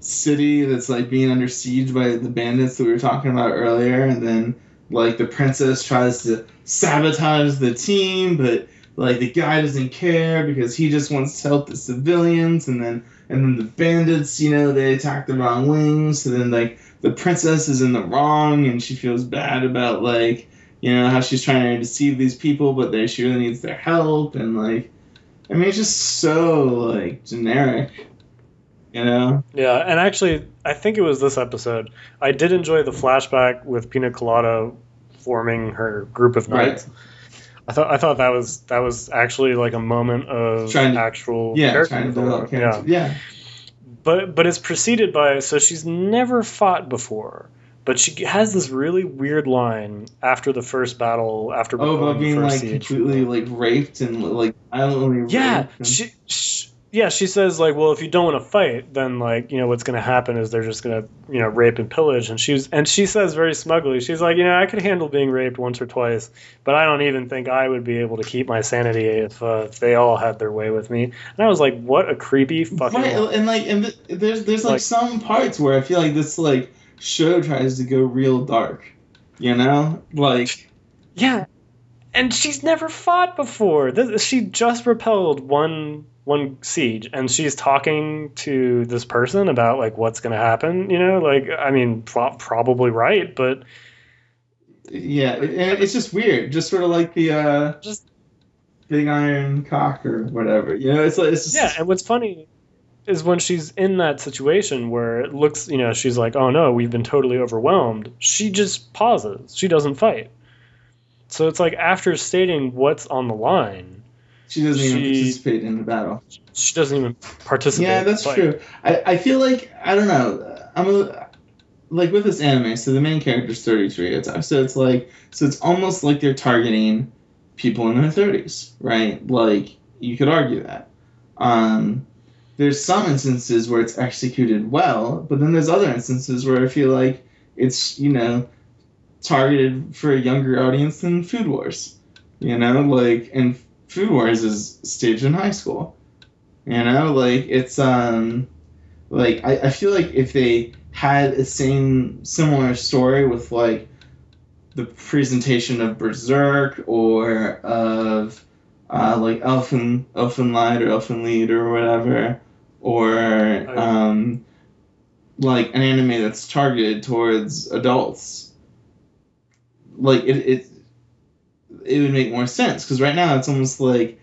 [SPEAKER 2] city that's like being under siege by the bandits that we were talking about earlier, and then like the princess tries to sabotage the team, but like the guy doesn't care because he just wants to help the civilians, and then the bandits, you know, they attack the wrong wings, so then like the princess is in the wrong and she feels bad about like, you know, how she's trying to deceive these people, but she really needs their help, and like, I mean, it's just so like generic. You know?
[SPEAKER 1] Yeah, and actually, I think it was this episode. I did enjoy the flashback with Pina Colada forming her group of knights. Right. I thought that was actually like a moment of actual
[SPEAKER 2] character development. Yeah.
[SPEAKER 1] But it's preceded by, so she's never fought before, but she has this really weird line after the first battle, after
[SPEAKER 2] about being like siege, completely like raped and like violently raped.
[SPEAKER 1] Yeah, she says like, well, if you don't want to fight, then like, you know, what's going to happen is they're just going to, you know, rape and pillage. And she says very smugly, she's like, you know, I could handle being raped once or twice, but I don't even think I would be able to keep my sanity if they all had their way with me. And I was like, what a creepy fucking.
[SPEAKER 2] Right, and there's like some parts where I feel like this like show tries to go real dark, you know, like.
[SPEAKER 1] Yeah, and she's never fought before. She just repelled one siege, and she's talking to this person about like what's going to happen, you know, like, I mean, probably right, but
[SPEAKER 2] yeah, and it's just weird, just sort of like the just big iron cock or whatever, you know. It's just...
[SPEAKER 1] Yeah, and what's funny is when she's in that situation where it looks, you know, she's like, oh no, we've been totally overwhelmed, she just pauses, she doesn't fight. So it's like, after stating what's on the line,
[SPEAKER 2] she doesn't even participate in the battle.
[SPEAKER 1] She doesn't even participate.
[SPEAKER 2] Yeah, that's true. I feel like, I don't know, like with this anime, so the main character's 33 at the time, so it's almost like they're targeting people in their 30s, right? Like, you could argue that. There's some instances where it's executed well, but then there's other instances where I feel like it's, you know, targeted for a younger audience than Food Wars, you know, like, and Food Wars is staged in high school, you know, like, it's like I feel like if they had a similar story with like the presentation of Berserk or of like Elfen Lied or Elfen Lied or whatever, or like an anime that's targeted towards adults, like it would make more sense, because right now it's almost like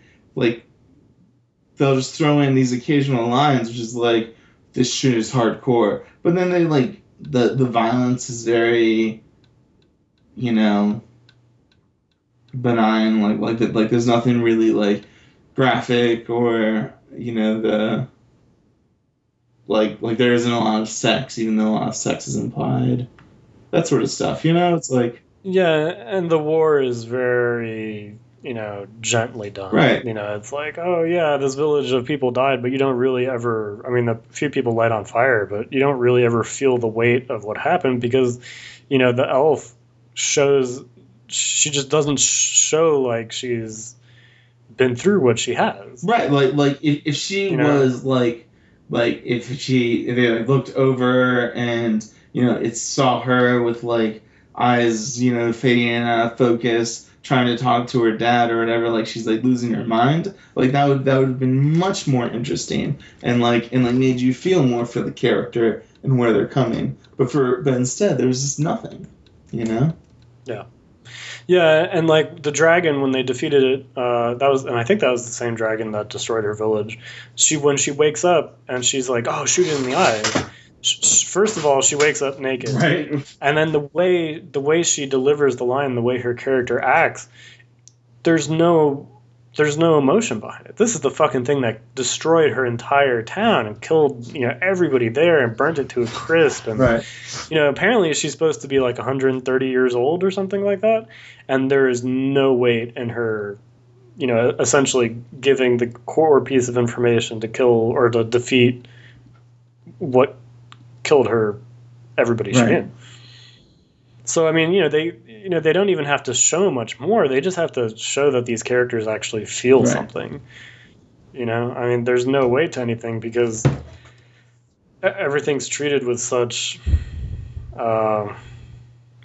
[SPEAKER 2] they'll just throw in these occasional lines, which is like, this shit is hardcore, but then they like the violence is very, you know, benign, like there's nothing really like graphic, or the like there isn't a lot of sex, even though a lot of sex is implied. That sort of stuff. It's like,
[SPEAKER 1] Yeah, and the war is very, gently done.
[SPEAKER 2] right.
[SPEAKER 1] It's like, oh yeah, this village of people died, but you don't really ever. I mean, a few people light on fire, but you don't really ever feel the weight of what happened because, the elf shows she just doesn't show like she's been through what she has.
[SPEAKER 2] Right, like if she was like if they like, looked over and it saw her with like eyes fading in and out of focus, trying to talk to her dad or whatever, like she's like losing her mind, like that would have been much more interesting and made you feel more for the character and where they're coming. But instead there was just nothing.
[SPEAKER 1] Yeah. Yeah, and like the dragon, when they defeated it, and I think that was the same dragon that destroyed her village. When she wakes up and she's like, "Oh, shoot it in the eye." First of all, she wakes up naked,
[SPEAKER 2] right?
[SPEAKER 1] And then the way she delivers the line, the way her character acts, there's no emotion behind it. This is the fucking thing that destroyed her entire town and killed everybody there and burnt it to a crisp. And
[SPEAKER 2] right.
[SPEAKER 1] Apparently she's supposed to be like 130 years old or something like that, and there is no weight in her, essentially giving the core piece of information to kill or to defeat what killed her, everybody she knew. So I mean, they don't even have to show much more. They just have to show that these characters actually feel something. I mean, there's no weight to anything because everything's treated with such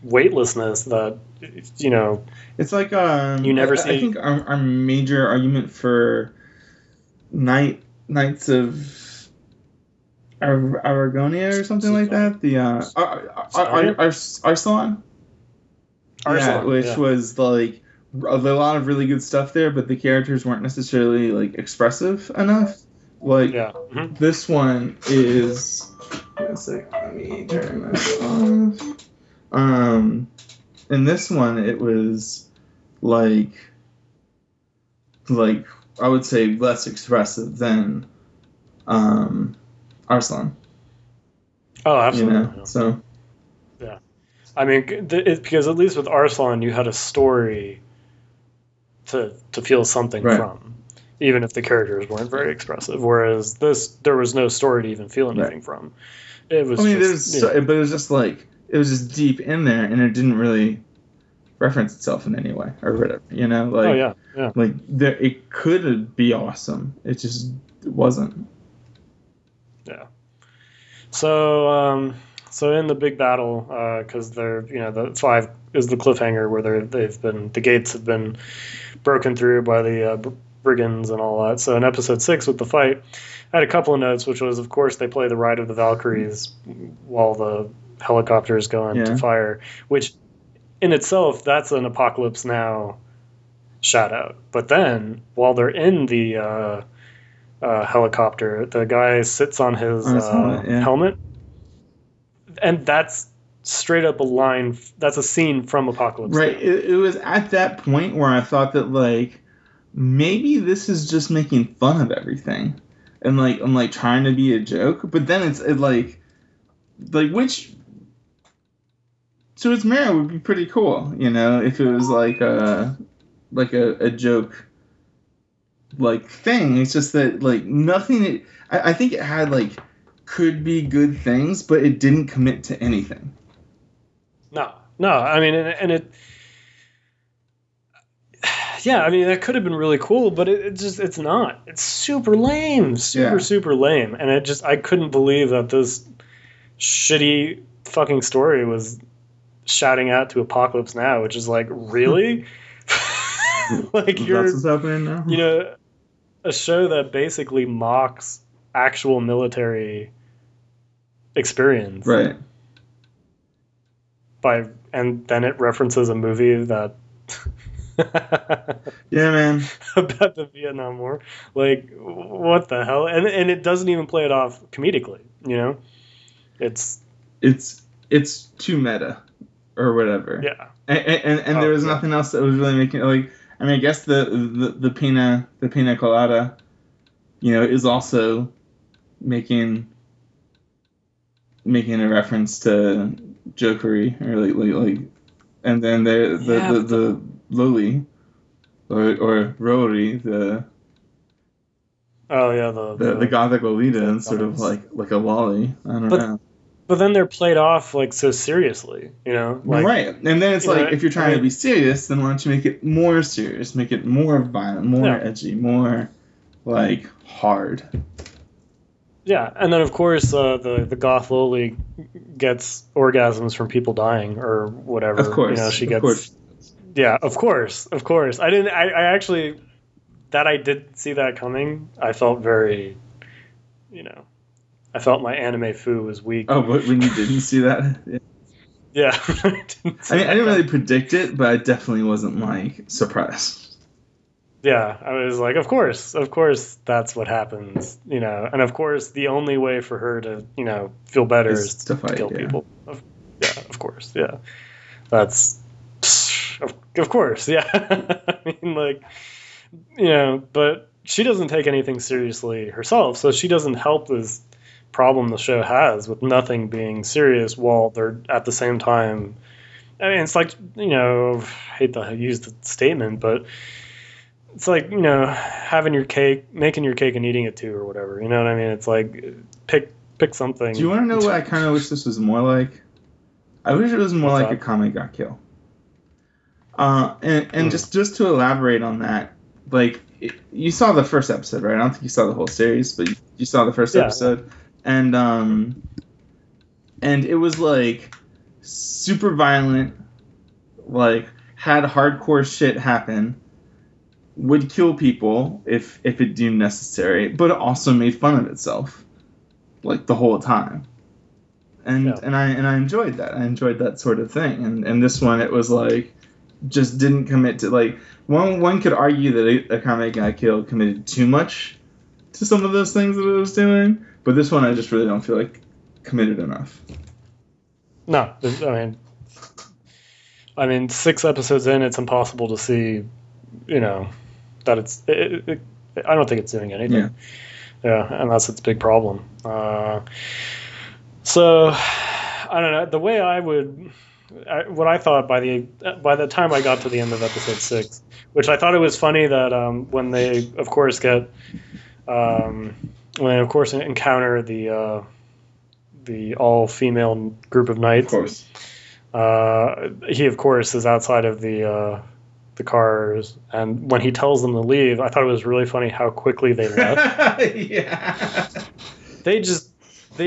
[SPEAKER 1] weightlessness that
[SPEAKER 2] it's like
[SPEAKER 1] you never see.
[SPEAKER 2] I think our major argument for Knights of Aragonia or something like that. The Arsalan. Yeah, which was like a lot of really good stuff there, but the characters weren't necessarily like expressive enough. Like this one is. Wait a sec, let me turn this off. In this one, it was like I would say less expressive than Arslan.
[SPEAKER 1] Oh, absolutely.
[SPEAKER 2] So.
[SPEAKER 1] Yeah. I mean, because at least with Arslan, you had a story to feel something from, even if the characters weren't very expressive. Whereas there was no story to even feel anything from. It was.
[SPEAKER 2] But it was just like it was just deep in there, and it didn't really reference itself in any way or whatever. Like,
[SPEAKER 1] oh yeah.
[SPEAKER 2] Like it could be awesome. It just wasn't.
[SPEAKER 1] Yeah. So in the big battle, because they're the 5 is the cliffhanger where the gates have been broken through by the brigands and all that. So in episode 6 with the fight, I had a couple of notes, which was of course they play the Ride of the Valkyries while the helicopters go into fire, which in itself that's an Apocalypse Now shout out. But then while they're in the helicopter, the guy sits on his helmet, and that's straight up a line. That's a scene from Apocalypse.
[SPEAKER 2] Right. It was at that point where I thought that like maybe this is just making fun of everything, and like I'm like trying to be a joke. But then it's like which to its merit would be pretty cool, if it was like a joke. Like thing. It's just that like nothing. I think it had like could be good things, but it didn't commit to anything.
[SPEAKER 1] No. I mean, and it. Yeah, I mean that could have been really cool, but it's not. It's super lame, super lame, and I couldn't believe that this shitty fucking story was shouting out to Apocalypse Now, which is like really. Like
[SPEAKER 2] that's what's happening now.
[SPEAKER 1] A show that basically mocks actual military experience,
[SPEAKER 2] right?
[SPEAKER 1] And then it references a movie that.
[SPEAKER 2] Yeah, man.
[SPEAKER 1] About the Vietnam War, like what the hell? And it doesn't even play it off comedically, It's
[SPEAKER 2] too meta, or whatever.
[SPEAKER 1] Yeah.
[SPEAKER 2] And there was nothing else that was really making it like. I mean, I guess the pina colada, is also making a reference to jokery, or like and then the loli, or Rory, the the Gothic Lolita, and sort of like a lolly. I don't know.
[SPEAKER 1] But then they're played off like so seriously,
[SPEAKER 2] right. And then it's like, if you're trying to be serious, then why don't you make it more serious, make it more violent, more edgy, more like hard.
[SPEAKER 1] Yeah, and then of course the goth loli gets orgasms from people dying or whatever.
[SPEAKER 2] Of course,
[SPEAKER 1] she gets.
[SPEAKER 2] Of course.
[SPEAKER 1] Yeah, of course. I actually, that I did see that coming. I felt very, I felt my anime foo was weak.
[SPEAKER 2] Oh, but when you didn't see that?
[SPEAKER 1] Yeah.
[SPEAKER 2] I didn't really predict it, but I definitely wasn't like surprised.
[SPEAKER 1] Yeah, I was like, of course that's what happens, and of course the only way for her to, feel better is to kill people. Yeah, of course, yeah. That's, of course, yeah. I mean, like, but she doesn't take anything seriously herself, so she doesn't help this problem the show has with nothing being serious while they're at the same time. I mean, it's like, I hate to use the statement, but it's like, having your cake, making your cake and eating it too, or whatever. You know what I mean? It's like, pick something.
[SPEAKER 2] Do you want to know what I kind of wish this was more like? I wish it was more like a Kame ga Kill. And just to elaborate on that, like, you saw the first episode, right? I don't think you saw the whole series, but you saw the first episode, and it was like super violent, like had hardcore shit happen, would kill people if it deemed necessary, but it also made fun of itself, like the whole time. And I enjoyed that. I enjoyed that sort of thing. And this one, it was like, just didn't commit to, like, one could argue that a Kame ga Kill committed too much to some of those things that it was doing, but this one I just really don't feel like committed enough.
[SPEAKER 1] No, I mean 6 episodes in, it's impossible to see, that it's. I don't think it's doing anything. Yeah, and that's its big problem. So I don't know. The way what I thought by the time I got to the end of episode 6, which I thought it was funny that when they of course encounter the all female group of knights.
[SPEAKER 2] Of course.
[SPEAKER 1] He of course is outside of the cars, and when he tells them to leave, I thought it was really funny how quickly they left.
[SPEAKER 2] Yeah.
[SPEAKER 1] They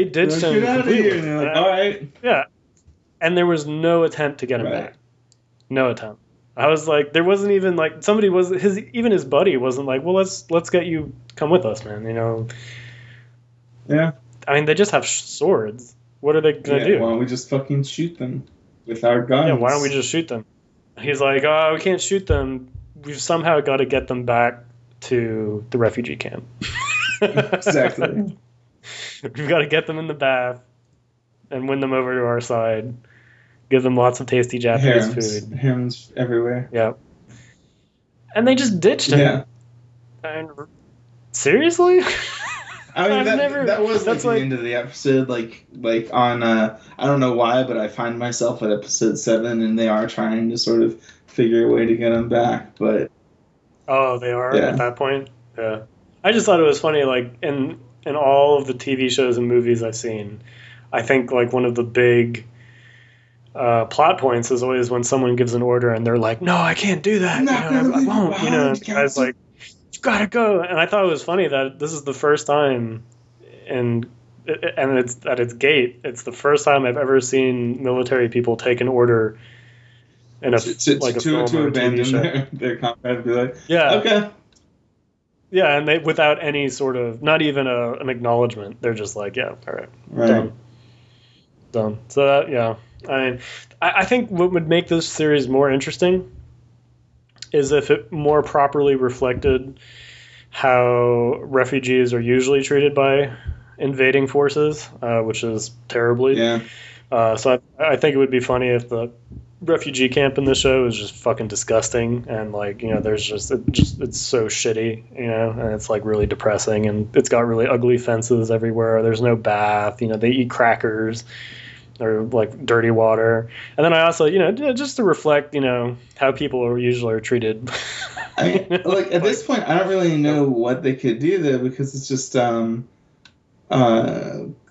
[SPEAKER 1] ditched him completely.
[SPEAKER 2] And they're like, all right.
[SPEAKER 1] Yeah. And there was no attempt to get him back. No attempt. I was like, there wasn't even like even his buddy wasn't like, well, let's get you come with us, man.
[SPEAKER 2] Yeah.
[SPEAKER 1] I mean, they just have swords. What are they gonna do?
[SPEAKER 2] Why don't we just fucking shoot them with our guns? Yeah.
[SPEAKER 1] Why don't we just shoot them? He's like, oh, we can't shoot them. We've somehow got to get them back to the refugee camp.
[SPEAKER 2] Exactly.
[SPEAKER 1] We've got to get them in the bath and win them over to our side. Give them lots of tasty Japanese food.
[SPEAKER 2] Hymns everywhere.
[SPEAKER 1] Yeah. And they just ditched him.
[SPEAKER 2] Yeah.
[SPEAKER 1] And seriously?
[SPEAKER 2] I mean, that was like the end of the episode. Like on I don't know why, but I find myself at episode 7, and they are trying to sort of figure a way to get him back. But
[SPEAKER 1] they are at that point. Yeah. I just thought it was funny. Like in all of the TV shows and movies I've seen, I think like one of the big plot points is always when someone gives an order and they're like, "No, I can't do that. I won't." And the guy's like, "You gotta go." And I thought it was funny that this is the first time, and it's at its gate. It's the first time I've ever seen military people take an order in a film or a TV show.
[SPEAKER 2] Their combat and be like,
[SPEAKER 1] "Yeah,
[SPEAKER 2] okay."
[SPEAKER 1] Yeah, and they without any sort of, not even an acknowledgement. They're just like, "Yeah, all right, done." So that, I mean, I think what would make this series more interesting is if it more properly reflected how refugees are usually treated by invading forces, which is terribly.
[SPEAKER 2] Yeah.
[SPEAKER 1] So I think it would be funny if refugee camp in the show is just fucking disgusting, and like, you know, there's just it's so shitty, you know, and it's like really depressing, and it's got really ugly fences everywhere. There's no bath, you know, they eat crackers or like dirty water. And then I also, you know, just to reflect, you know, how people are usually treated.
[SPEAKER 2] I mean, like at this point, I don't really know what they could do though, because it's just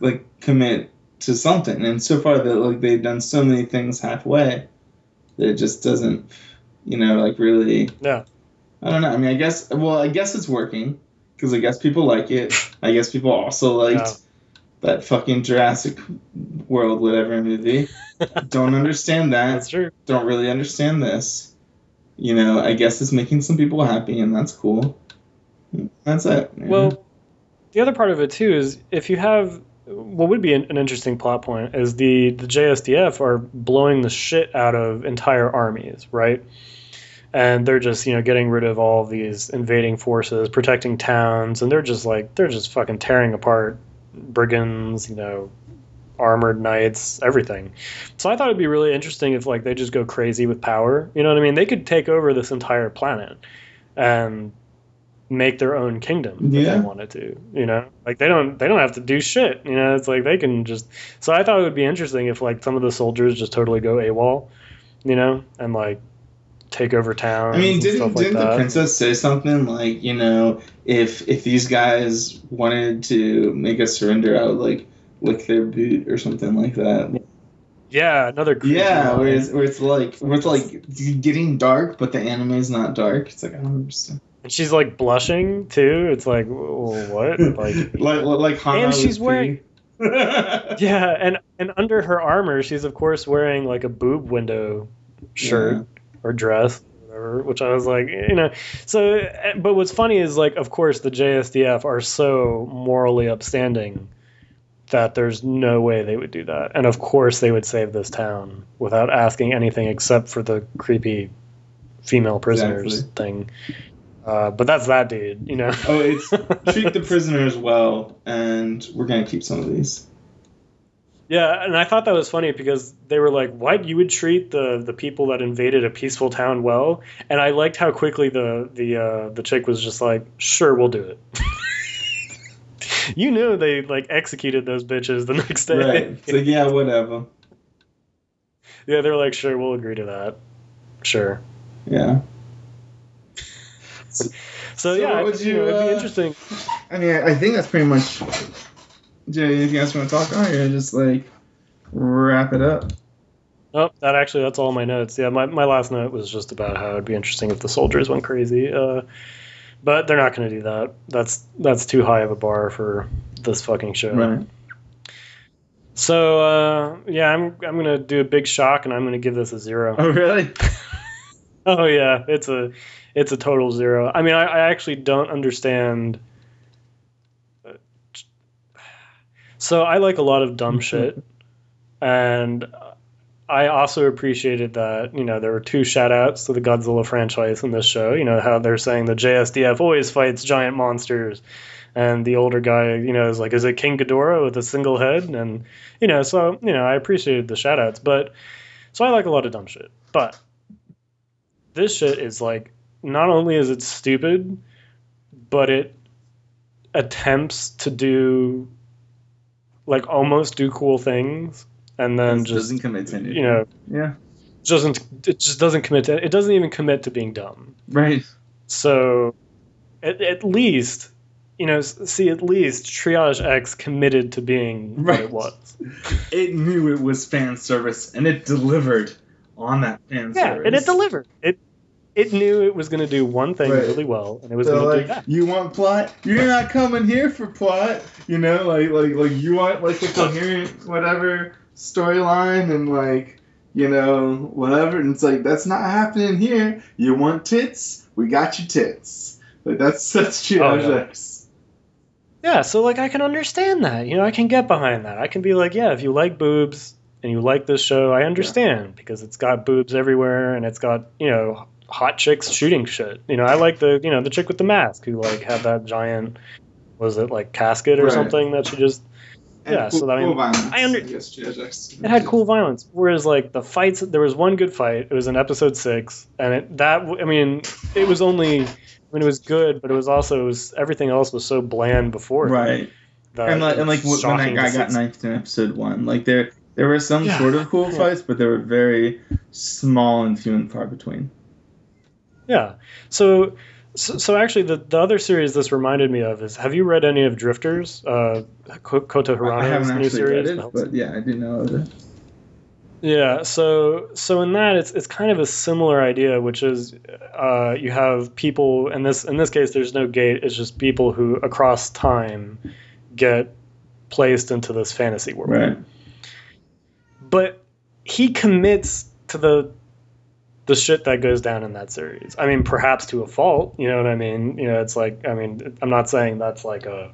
[SPEAKER 2] like commit to something, and so far that like they've done so many things halfway that it just doesn't, you know, like really.
[SPEAKER 1] Yeah.
[SPEAKER 2] I don't know. I mean, I guess it's working because I guess people like it. I guess people also liked that fucking Jurassic World whatever movie. Don't understand that.
[SPEAKER 1] That's true.
[SPEAKER 2] Don't really understand this. You know, I guess it's making some people happy, and that's cool. That's it.
[SPEAKER 1] Well, the other part of it too is if you have what would be an interesting plot point is the JSDF are blowing the shit out of entire armies, right? And they're just, you know, getting rid of all of these invading forces, protecting towns, and they're just fucking tearing apart brigands, you know, armored knights, everything. So I thought it'd be really interesting if like they just go crazy with power. You know what I mean? They could take over this entire planet and make their own kingdom if they wanted to, you know, like they don't have to do shit, you know, it's like they can just. So I thought it would be interesting if like some of the soldiers just totally go AWOL, you know, and like take over towns.
[SPEAKER 2] I mean, didn't the princess say something like, you know, if these guys wanted to make us surrender, I would like lick their boot or something like that.
[SPEAKER 1] Yeah, another
[SPEAKER 2] where it's like getting dark, but the anime is not dark. It's like I don't understand.
[SPEAKER 1] And she's like blushing too. It's like, what?
[SPEAKER 2] Like Hana,
[SPEAKER 1] and she's wearing. Yeah, and under her armor, she's of course wearing like a boob window shirt or dress, whatever. Which I was like, you know. So, but what's funny is like, of course, the JSDF are so morally upstanding that there's no way they would do that, and of course they would save this town without asking anything except for the creepy female prisoners thing. But that's that dude, you know.
[SPEAKER 2] Oh, it's treat the prisoners well, and we're gonna keep some of these.
[SPEAKER 1] Yeah, and I thought that was funny because they were like, "What? You would treat the people that invaded a peaceful town well?" And I liked how quickly the chick was just like, "Sure, we'll do it." You know, they like executed those bitches the next day.
[SPEAKER 2] Right? It's like, yeah, whatever.
[SPEAKER 1] Yeah, they're like, "Sure, we'll agree to that." Sure.
[SPEAKER 2] Yeah.
[SPEAKER 1] So yeah,
[SPEAKER 2] it'd be
[SPEAKER 1] interesting.
[SPEAKER 2] I mean, I think that's pretty much. Do you have anything else you want to talk on, or just like wrap it up?
[SPEAKER 1] Oh, that's all my notes. Yeah, my last note was just about how it'd be interesting if the soldiers went crazy. But they're not going to do that. That's too high of a bar for this fucking show.
[SPEAKER 2] Right.
[SPEAKER 1] So yeah, I'm gonna do a big shock, and I'm gonna give this a 0.
[SPEAKER 2] Oh really?
[SPEAKER 1] Oh yeah, it's a total 0. I mean, I actually don't understand. So I like a lot of dumb shit, and I also appreciated that, you know, there were 2 shout-outs to the Godzilla franchise in this show. You know, how they're saying the JSDF always fights giant monsters, and the older guy, you know, is like, is it King Ghidorah with a single head? And, you know, so, you know, I appreciated the shout-outs, but, so I like a lot of dumb shit. But this shit is like, not only is it stupid, but it attempts to do, like, almost do cool things, and then
[SPEAKER 2] doesn't commit to anything.
[SPEAKER 1] You know,
[SPEAKER 2] yeah,
[SPEAKER 1] it just doesn't commit to it. Doesn't even commit to being dumb.
[SPEAKER 2] Right.
[SPEAKER 1] So, at least, you know, at least Triage X committed to being what it was.
[SPEAKER 2] It knew it was fan service, and it delivered on that fan service.
[SPEAKER 1] Yeah, and it delivered. It knew it was going to do one thing really well, and it was going to do that.
[SPEAKER 2] You want plot? You're not coming here for plot. You know, like you want like a coherent whatever storyline and like, you know, whatever. And it's like, that's not happening here. You want tits? We got you tits. Like that's Triage X.
[SPEAKER 1] Yeah, so like I can understand that. You know, I can get behind that. I can be like, yeah, if you like boobs and you like this show, I understand because it's got boobs everywhere and it's got, you know, hot chicks shooting shit. You know, I like the chick with the mask who like had that giant, was it like casket or something that she just Yeah,
[SPEAKER 2] cool,
[SPEAKER 1] so I mean,
[SPEAKER 2] cool violence,
[SPEAKER 1] I
[SPEAKER 2] guess
[SPEAKER 1] it had cool violence. Whereas like the fights, there was one good fight. It was in episode 6, and it was only, it was good, but it was everything else was so bland before.
[SPEAKER 2] Right. And like when that guy got knifed in episode 1, like there were some sort of cool fights, but they were very small and few and far between.
[SPEAKER 1] Yeah. So actually, the other series this reminded me of is, have you read any of Drifters? Kota Hirano's new series.
[SPEAKER 2] Read it, but yeah, I do know of it.
[SPEAKER 1] Yeah. So in that, it's kind of a similar idea, which is you have people, and in this case, there's no gate. It's just people who across time get placed into this fantasy world.
[SPEAKER 2] Right.
[SPEAKER 1] But he commits to the shit that goes down in that series. I mean, perhaps to a fault, you know what I mean? You know, it's like, I mean, I'm not saying that's like a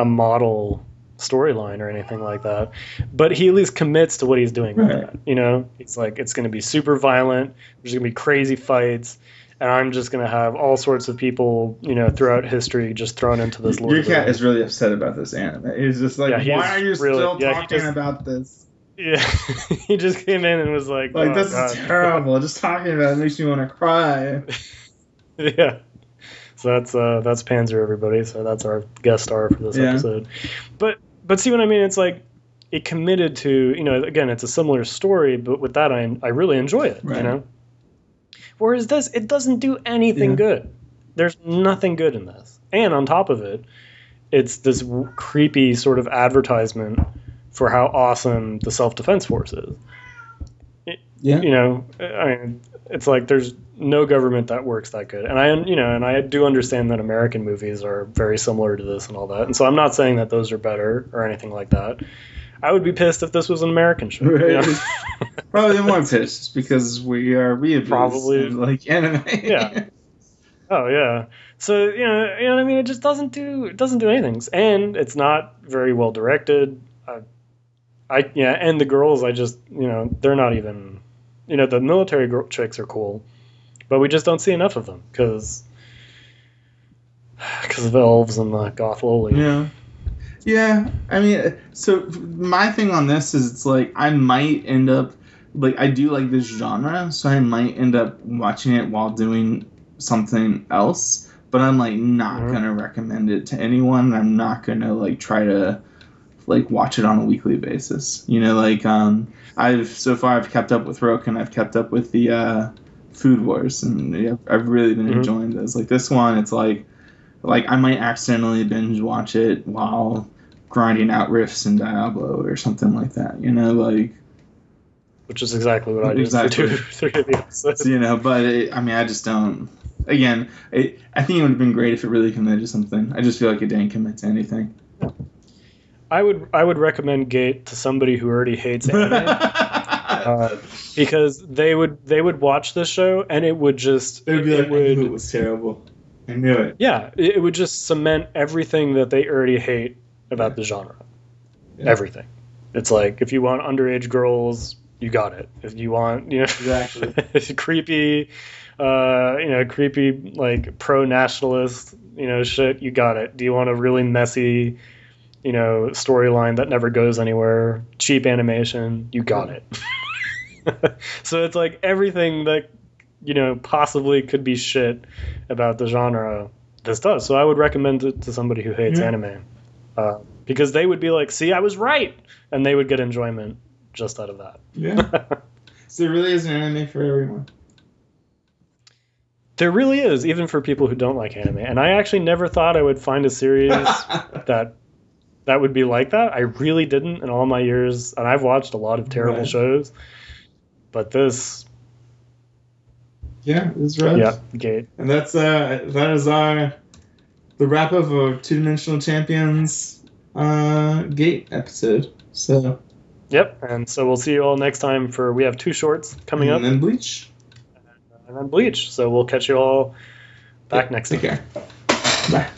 [SPEAKER 1] model storyline or anything like that, but he at least commits to what he's doing with that. You know, it's like, it's going to be super violent. There's going to be crazy fights, and I'm just going to have all sorts of people, you know, throughout history just thrown into this.
[SPEAKER 2] Your cat is really upset about this anime. He's just like, why are you still talking about this?
[SPEAKER 1] Yeah, he just came in and was like,
[SPEAKER 2] oh, this is terrible. Just talking about it makes me want to cry.
[SPEAKER 1] Yeah. So that's Panzer, everybody. So that's our guest star for this episode. But see what I mean? It's like, it committed to, you know, again, it's a similar story, but with that, I really enjoy it, you know? Whereas this, it doesn't do anything good. There's nothing good in this. And on top of it, it's this creepy sort of advertisement for how awesome the self-defense force is. You know, I mean, it's like there's no government that works that good. And I do understand that American movies are very similar to this and all that. And so I'm not saying that those are better or anything like that. I would be pissed if this was an American show. Right. You know?
[SPEAKER 2] Probably more pissed because we probably like anime.
[SPEAKER 1] Yeah. Oh yeah. So you know what I mean. It just doesn't do anything, and it's not very well directed. And the girls, they're not even, the military chicks are cool, but we just don't see enough of them because of elves and the goth loli.
[SPEAKER 2] Yeah. Yeah. I mean, so my thing on this is it's like I might end up, like, I do like this genre, so I might end up watching it while doing something else, but I'm like not going to recommend it to anyone. I'm not going to like try to like watch it on a weekly basis, like I've kept up with Roke and I've kept up with the Food Wars, and I've really been enjoying those. Like this one, it's like I might accidentally binge watch it while grinding out riffs in Diablo or something like that, like,
[SPEAKER 1] which is exactly what I did for 3 of the episodes.
[SPEAKER 2] But I just don't. Again, I think it would have been great if it really committed to something. I just feel like it didn't commit to anything.
[SPEAKER 1] I would recommend Gate to somebody who already hates anime, because they would watch this show and it would just
[SPEAKER 2] I knew it was terrible. I knew it.
[SPEAKER 1] Yeah, it would just cement everything that they already hate about the genre. Yeah. Everything. It's like, if you want underage girls, you got it. If you want,
[SPEAKER 2] exactly
[SPEAKER 1] creepy, creepy like pro-nationalist, shit, you got it. Do you want a really messy, storyline that never goes anywhere, cheap animation, you got it. So it's like everything that, possibly could be shit about the genre, this does. So I would recommend it to somebody who hates anime, because they would be like, see, I was right, and they would get enjoyment just out of that.
[SPEAKER 2] Yeah. So there really is an anime for everyone.
[SPEAKER 1] There really is, even for people who don't like anime. And I actually never thought I would find a series that would be like that. I really didn't in all my years, and I've watched a lot of terrible shows, but this.
[SPEAKER 2] Yeah, it's right.
[SPEAKER 1] Yeah, Gate.
[SPEAKER 2] And that is the wrap up of Two Dimensional Champions Gate episode. So.
[SPEAKER 1] Yep, and so we'll see you all next time we have 2 shorts coming up.
[SPEAKER 2] And then Bleach.
[SPEAKER 1] And then Bleach. So we'll catch you all back next time.
[SPEAKER 2] Take care. Bye.